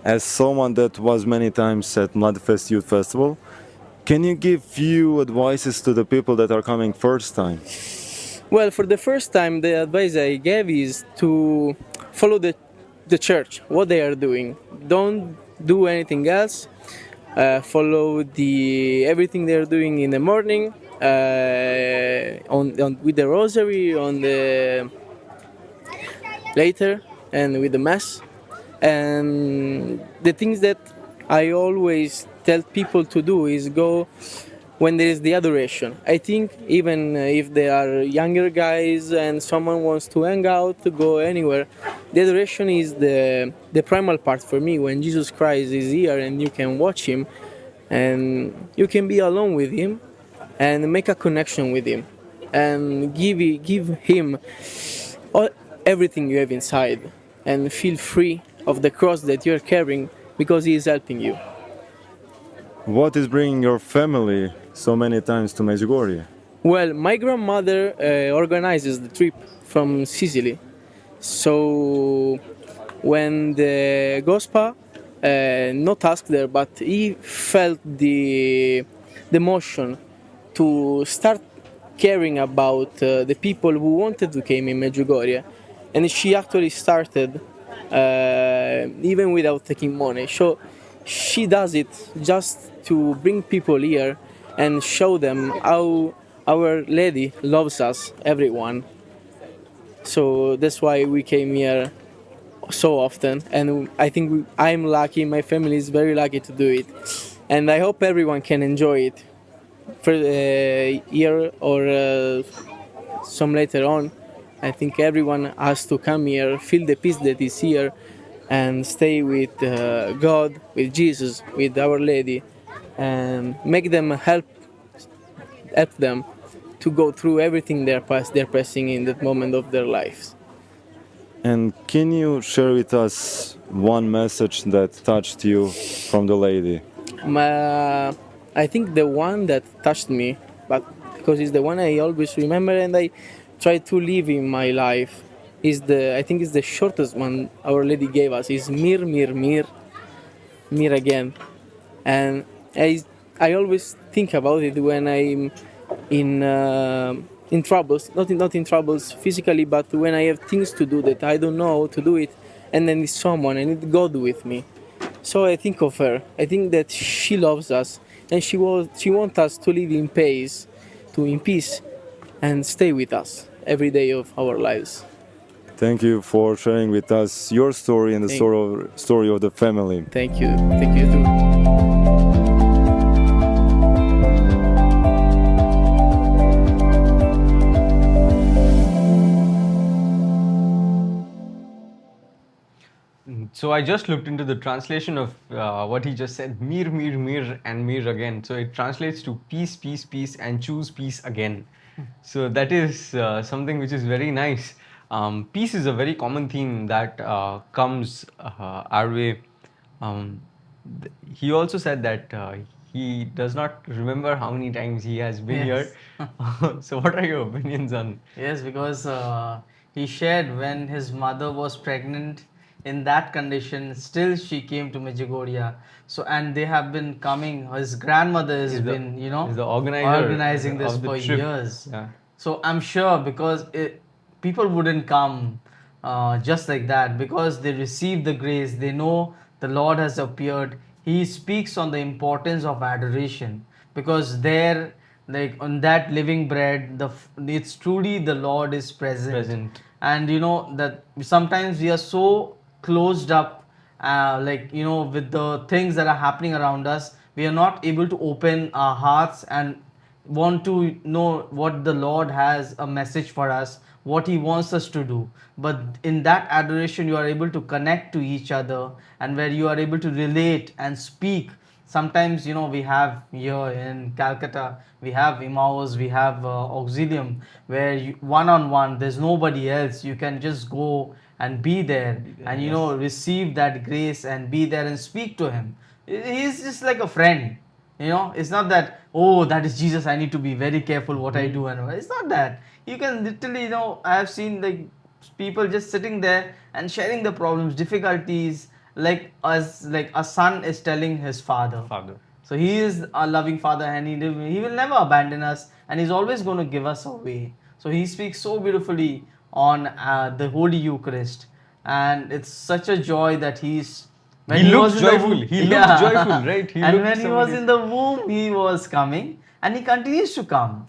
As someone that was many times at Mladifest Youth Festival, can you give few advices to the people that are coming first time? Well, for the first time, the advice I gave is to follow the church, what they are doing. Don't do anything else. Follow everything they are doing in the morning, with the rosary, on the later, and with the mass. And the things that I always tell people to do is go when there is the adoration. I think even if they are younger guys and someone wants to hang out, to go anywhere, the adoration is the primal part for me. When Jesus Christ is here and you can watch him and you can be alone with him and make a connection with him and give him everything you have inside and feel free of the cross that you're carrying because he is helping you. What is bringing your family so many times to Medjugorje? Well, my grandmother organizes the trip from Sicily. So when the Gospa not asked her, but he felt the motion to start caring about the people who wanted to come in Medjugorje, and she actually started even without taking money. So she does it just to bring people here and show them how Our Lady loves us, everyone. So that's why we came here so often, and I think I'm lucky, my family is very lucky to do it, and I hope everyone can enjoy it for here or some later on. I think everyone has to come here, feel the peace that is here, and stay with God, with Jesus, with Our Lady, and make them help them to go through everything they're passing in that moment of their lives. And can you share with us one message that touched you from the lady? I think the one that touched me, but because it's the one I always remember and I try to live in my life, I think it's the shortest one Our Lady gave us. Is mir, mir, mir, mir again, and I always think about it when I'm in troubles, not in troubles physically, but when I have things to do that I don't know how to do it, and then it's someone, I need God with me. So I think of her. I think that she loves us, and she wants us to live in peace, and stay with us every day of our lives. Thank you for sharing with us your story and the story of the family. Thank you too. So I just looked into the translation of what he just said, mir, mir, mir, and mir again. So it translates to peace, peace, peace, and choose peace again. So that is something which is very nice. Peace is a very common theme that comes our way. He also said that he does not remember how many times he has been here. So what are your opinions on? Yes, because he shared when his mother was pregnant, in that condition, still she came to Medjugorje. So, and they have been coming, his grandmother has been, He's the organizer organizing this of the for trip. years. Yeah. So I'm sure because people wouldn't come just like that, because they receive the grace, they know the Lord has appeared. He speaks on the importance of adoration, because there like on that living bread, it's truly the Lord is present. And you know that sometimes we are so closed up, like you know, with the things that are happening around us, we are not able to open our hearts and want to know what the Lord has a message for us, what He wants us to do. But in that adoration, you are able to connect to each other, and where you are able to relate and speak. Sometimes, you know, we have here in Calcutta, we have Emmaus, we have Auxilium, where one on one, there's nobody else. You can just go and be there, and you know, receive that grace and be there and speak to Him. He's just like a friend. You know, it's not that, oh, that is Jesus, I need to be very careful what I do. And it's not that. You can literally, you know, I have seen like people just sitting there and sharing the problems, difficulties, like a son is telling his father. So He is a loving Father, and He will never abandon us, and He's always going to give us a way. So He speaks so beautifully on the Holy Eucharist, and it's such a joy that He's He looks joyful. He looks joyful, right? And when He was in the womb, He was coming, and He continues to come.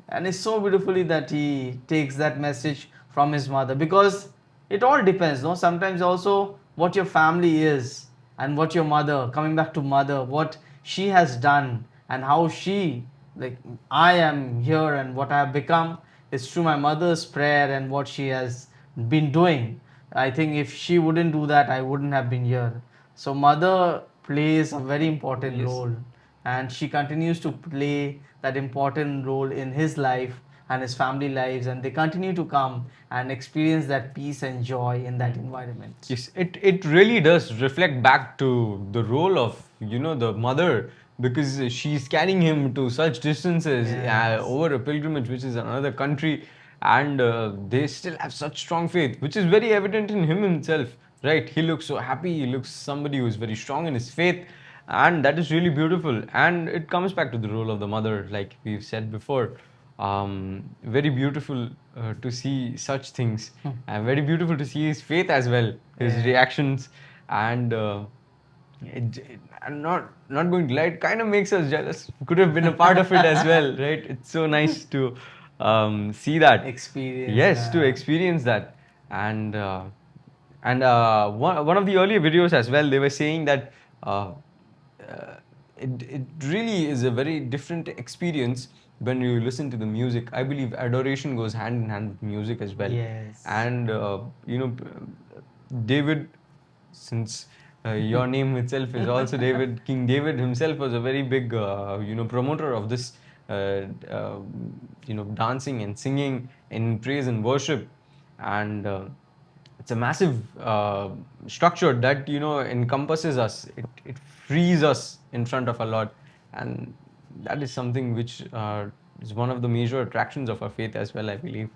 And it's so beautifully that He takes that message from His mother, because it all depends, no? Sometimes also what your family is, and what your mother, coming back to mother, what she has done, and how she, like, I am here and what I have become is through my mother's prayer and what she has been doing. I think if she wouldn't do that, I wouldn't have been here. So mother plays a very important role, and she continues to play that important role in his life and his family lives, and they continue to come and experience that peace and joy in that environment. Yes, it really does reflect back to the role of, you know, the mother, because she's carrying him to such distances over a pilgrimage, which is another country, and they still have such strong faith, which is very evident in him himself, right? He looks so happy, he looks somebody who is very strong in his faith, and that is really beautiful. And it comes back to the role of the mother, like we've said before. Very beautiful to see such things, and very beautiful to see his faith as well, his reactions, and I'm not going to lie, it kind of makes us jealous. Could have been a part of it as well, right? It's so nice to see that Experience. Yes, to experience that. And one of the earlier videos as well, they were saying that it really is a very different experience when you listen to the music. I believe adoration goes hand in hand with music as well. Yes. And you know, David, since your name itself is also David, King David himself was a very big you know, promoter of this you know, dancing and singing in praise and worship. And it's a massive structure that, you know, encompasses us. It frees us in front of our Lord, and that is something which is one of the major attractions of our faith as well, I believe.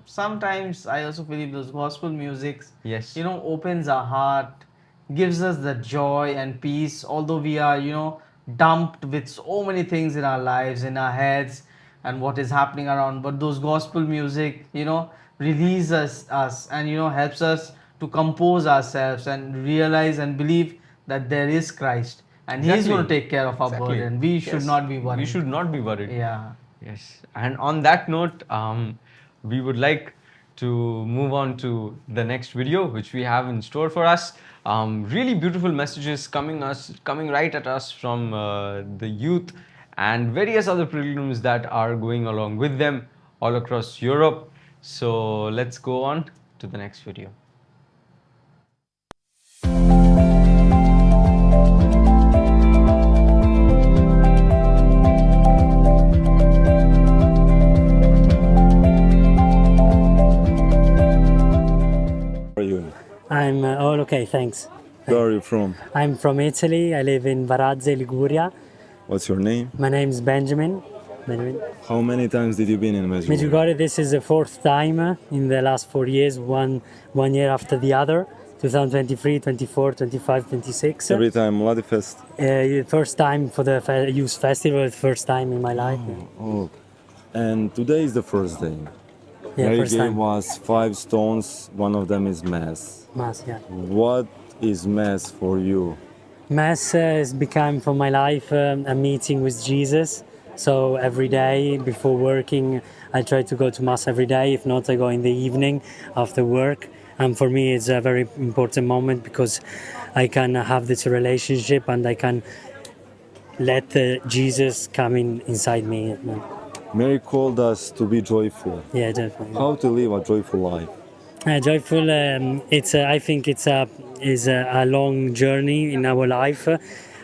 Sometimes I also believe those gospel musics, Yes. you know, opens our heart, gives us the joy and peace, although we are, you know, dumped with so many things in our lives, in our heads, and what is happening around. But those gospel music, you know, releases us and, you know, helps us to compose ourselves and realize and believe that there is Christ, and He's going to take care of our burden. We should not be worried. We should not be worried. Yeah. Yes. And on that note, we would like to move on to the next video, which we have in store for us. Really beautiful messages coming right at us from the youth and various other pilgrims that are going along with them all across Europe. So let's go on to the next video. I'm all okay, thanks. Where are you from? I'm from Italy. I live in Varazze, Liguria. What's your name? My name's Benjamin. How many times did you been in Medjugorje? Medjugorje, this is the fourth time in the last 4 years, one year after the other. 2023, 24, 25, 26. Every time Mladifest? First time for the Youth Festival, first time in my life. Oh. And today is the first day. Yeah, Mary first gave time. us 5 stones, one of them is Mass. Mass, yeah. What is Mass for you? Mass has become for my life a meeting with Jesus, So every day before working, I try to go to mass every day. If not, I go in the evening after work. And for me, it's a very important moment because I can have this relationship and I can let Jesus come inside me. Mary called us to be joyful. Yeah, definitely. How to live a joyful life? Joyful. I think it's a long journey in our life.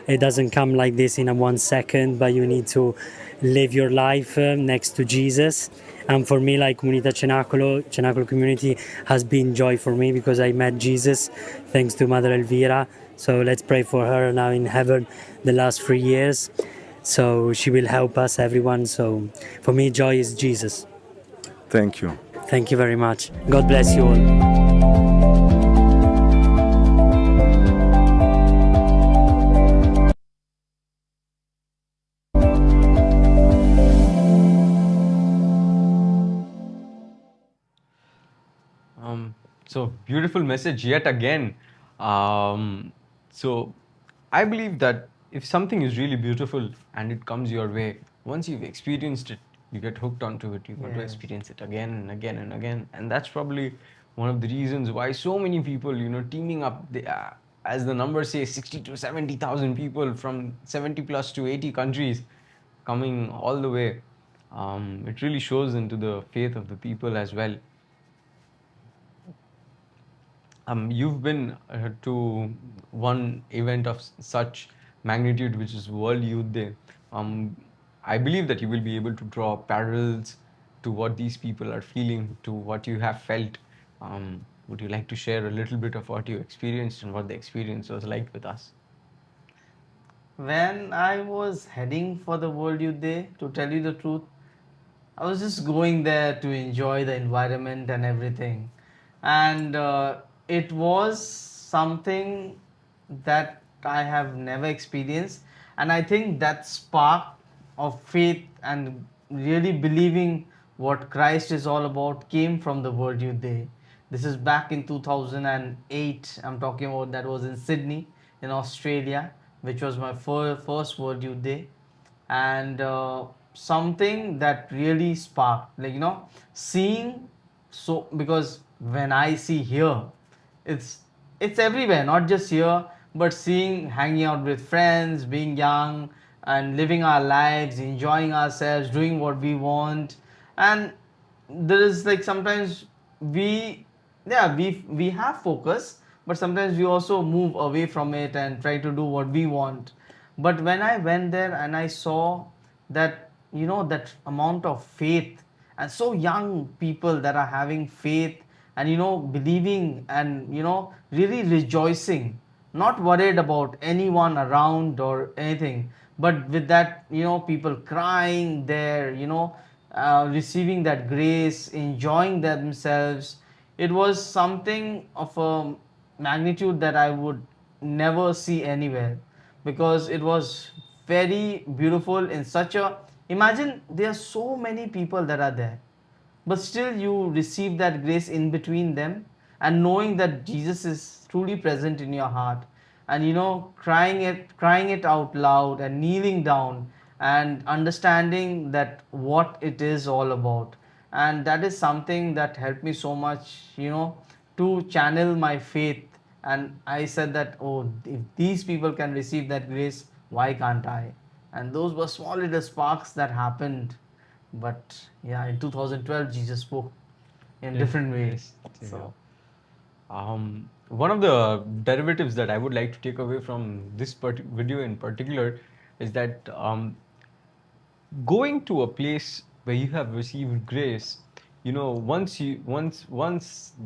It doesn't come like this in a 1 second, but you need to live your life next to Jesus. And for me, like Comunità Cenacolo community has been joy for me because I met Jesus thanks to Mother Elvira. So let's pray for her now in heaven the last 3 years. So she will help us, everyone. So for me, joy is Jesus. Thank you. Thank you very much. God bless you all. So beautiful message yet again. So I believe that if something is really beautiful and it comes your way, once you've experienced it, you get hooked onto it. You want to experience it again and again and again, and that's probably one of the reasons why so many people, teaming up. As the numbers say, 60 to 70,000 people from 70 plus to 80 countries coming all the way. It really shows into the faith of the people as well. You've been to one event of such magnitude, which is World Youth Day. I believe that you will be able to draw parallels to what these people are feeling, to what you have felt. Would you like to share a little bit of what you experienced and what the experience was like with us? When I was heading for the World Youth Day, to tell you the truth, I was just going there to enjoy the environment and everything. And it was something that I have never experienced. And I think that spark of faith and really believing what Christ is all about came from the World Youth Day. This is back in 2008. I'm talking about, that was in Sydney, in Australia, which was my first World Youth Day. And something that really sparked, seeing. So because when I see here, it's everywhere, not just here, but seeing, hanging out with friends, being young and living our lives, enjoying ourselves, doing what we want. And there is like sometimes we have focus, but sometimes we also move away from it and try to do what we want. But when I went there and I saw that, that amount of faith, and so young people that are having faith and believing and really rejoicing, not worried about anyone around or anything, but with that, people crying there, receiving that grace, enjoying themselves. It was something of a magnitude that I would never see anywhere, because it was very beautiful in such a, imagine there are so many people that are there, but still you receive that grace in between them, and knowing that Jesus is truly present in your heart, and crying it out loud and kneeling down and understanding that what it is all about. And that is something that helped me so much, to channel my faith. And I said that, oh, if these people can receive that grace, why can't I? And those were small little sparks that happened. But yeah, in 2012 Jesus spoke in different ways. Yes. So One of the derivatives that I would like to take away from this video in particular is that going to a place where you have received grace, once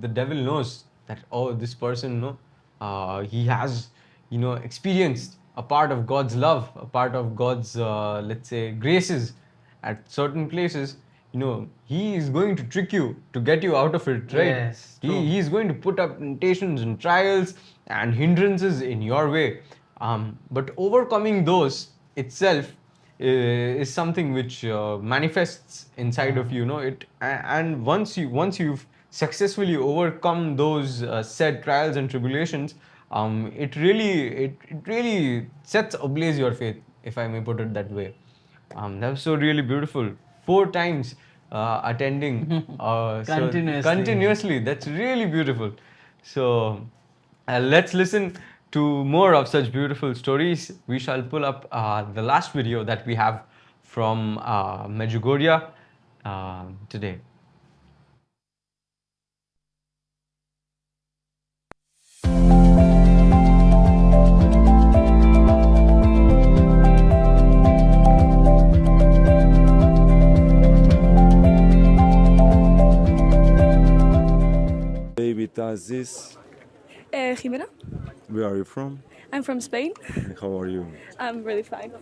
the devil knows that, oh, this person, he has, experienced a part of God's love, a part of God's, let's say, graces at certain places, he is going to trick you to get you out of it, right? Yes, true. He is going to put up temptations and trials and hindrances in your way. But overcoming those itself is something which manifests inside of you, and once you've successfully overcome those said trials and tribulations, it really sets ablaze your faith, if I may put it that way. That was so really beautiful. 4 times attending continuously. That's really beautiful. So let's listen to more of such beautiful stories. We shall pull up the last video that we have from Medjugorje today. Baby Tazis, Jimena, where are you from? I'm from Spain. And how are you? I'm really fine.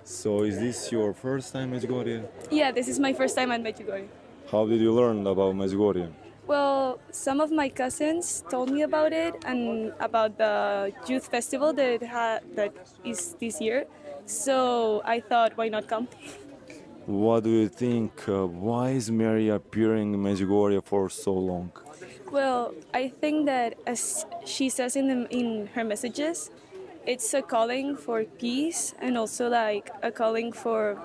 So is this your first time at Medjugorje? Yeah, this is my first time at Medjugorje. How did you learn about Medjugorje? Well, some of my cousins told me about it and about the youth festival that is this year. So I thought, why not come? What do you think? Why is Mary appearing in Medjugorje for so long? Well, I think that as she says in her messages, it's a calling for peace and also like a calling for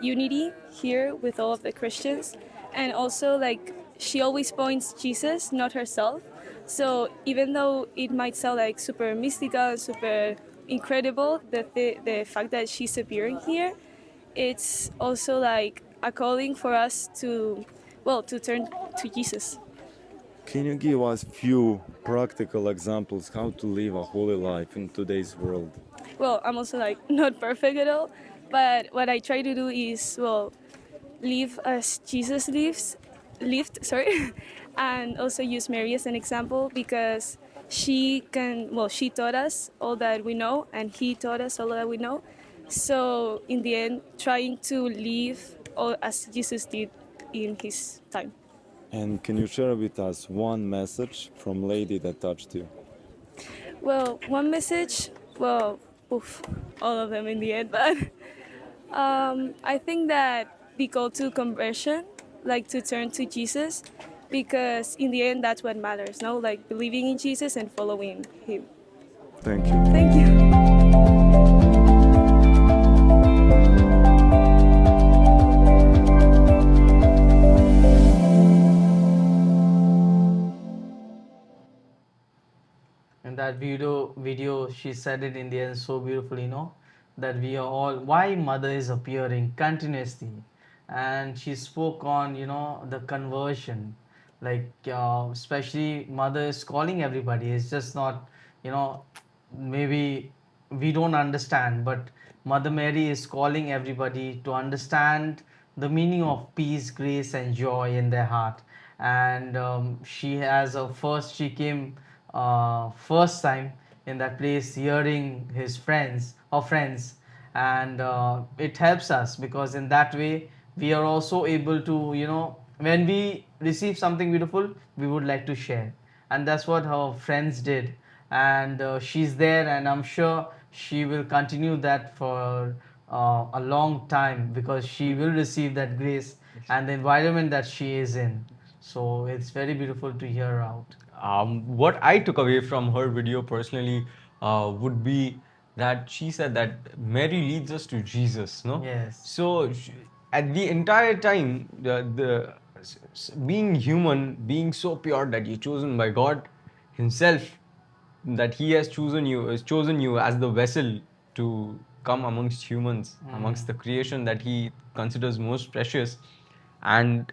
unity here with all of the Christians. And also like she always points Jesus, not herself. So even though it might sound like super mystical, super incredible, the fact that she's appearing here, it's also like a calling for us to, well, to turn to Jesus. Can you give us few practical examples how to live a holy life in today's world? Well, I'm also like not perfect at all, but what I try to do is, well, live as Jesus lived, sorry, and also use Mary as an example because she taught us all that we know and he taught us all that we know. So in the end, trying to live all as Jesus did in his time. And can you share with us one message from Lady that touched you? Well, one message, well, all of them in the end, but I think that the call to conversion, like to turn to Jesus, because in the end, that's what matters, no? Like believing in Jesus and following him. Thank you. Thank you. In that video, she said it in the end so beautifully, that we are all, why mother is appearing continuously. And she spoke on, the conversion, like, especially mother is calling everybody. It's just not, maybe we don't understand, but Mother Mary is calling everybody to understand the meaning of peace, grace, and joy in their heart. And she came first time in that place, hearing her friends, and it helps us because in that way we are also able to, when we receive something beautiful, we would like to share, and that's what her friends did. And she's there, and I'm sure she will continue that for a long time because she will receive that grace and the environment that she is in. So it's very beautiful to hear out. What I took away from her video personally would be that she said that Mary leads us to Jesus, no? Yes. So at the entire time, being human, being so pure that you're chosen by God Himself, that He has chosen you as the vessel to come amongst humans, amongst the creation that He considers most precious, and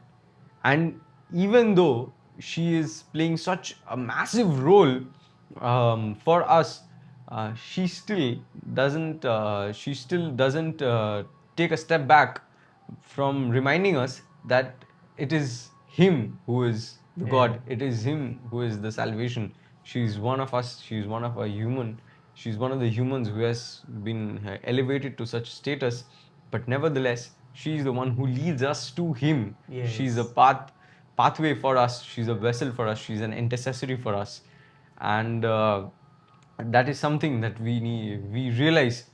even though she is playing such a massive role for us, she still doesn't take a step back from reminding us that it is Him who is the God. It is Him who is the salvation. She's one of us. She's one of a human. She's one of the humans who has been elevated to such status. But nevertheless, she's the one who leads us to Him. Yes. She's a pathway for us. She's a vessel for us. She's an intercessory for us, and that is something that we realize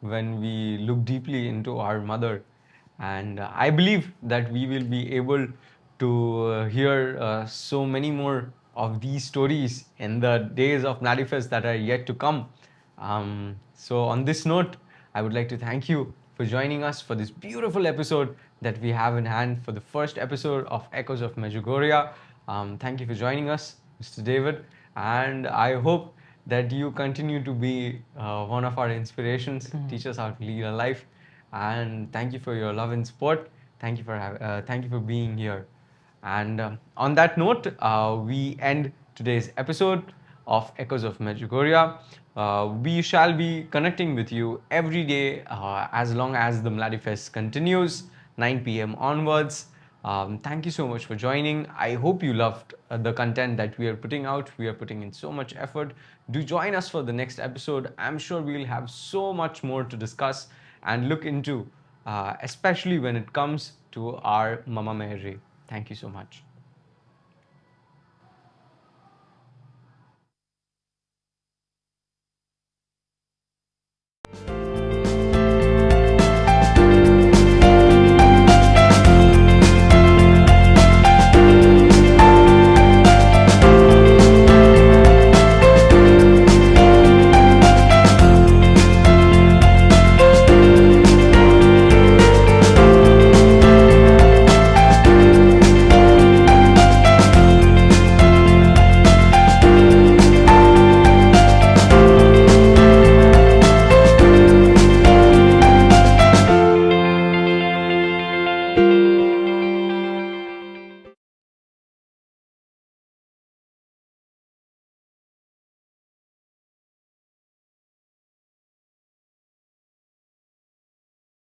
when we look deeply into our mother. And I believe that we will be able to hear so many more of these stories in the days of Mladifest that are yet to come. So on this note, I would like to thank you for joining us for this beautiful episode that we have in hand for the first episode of Echoes of Medjugorje. Thank you for joining us, Mr. David, and I hope that you continue to be one of our inspirations, teach us how to lead a life, and thank you for your love and support. Thank you for being here. And on that note, we end today's episode of Echoes of Medjugorje. We shall be connecting with you every day as long as the Mladifest continues, 9 p.m. onwards. Thank you so much for joining. I hope you loved the content that we are putting out. We are putting in so much effort. Do join us for the next episode. I'm sure we'll have so much more to discuss and look into, especially when it comes to our Mama Mary. Thank you so much.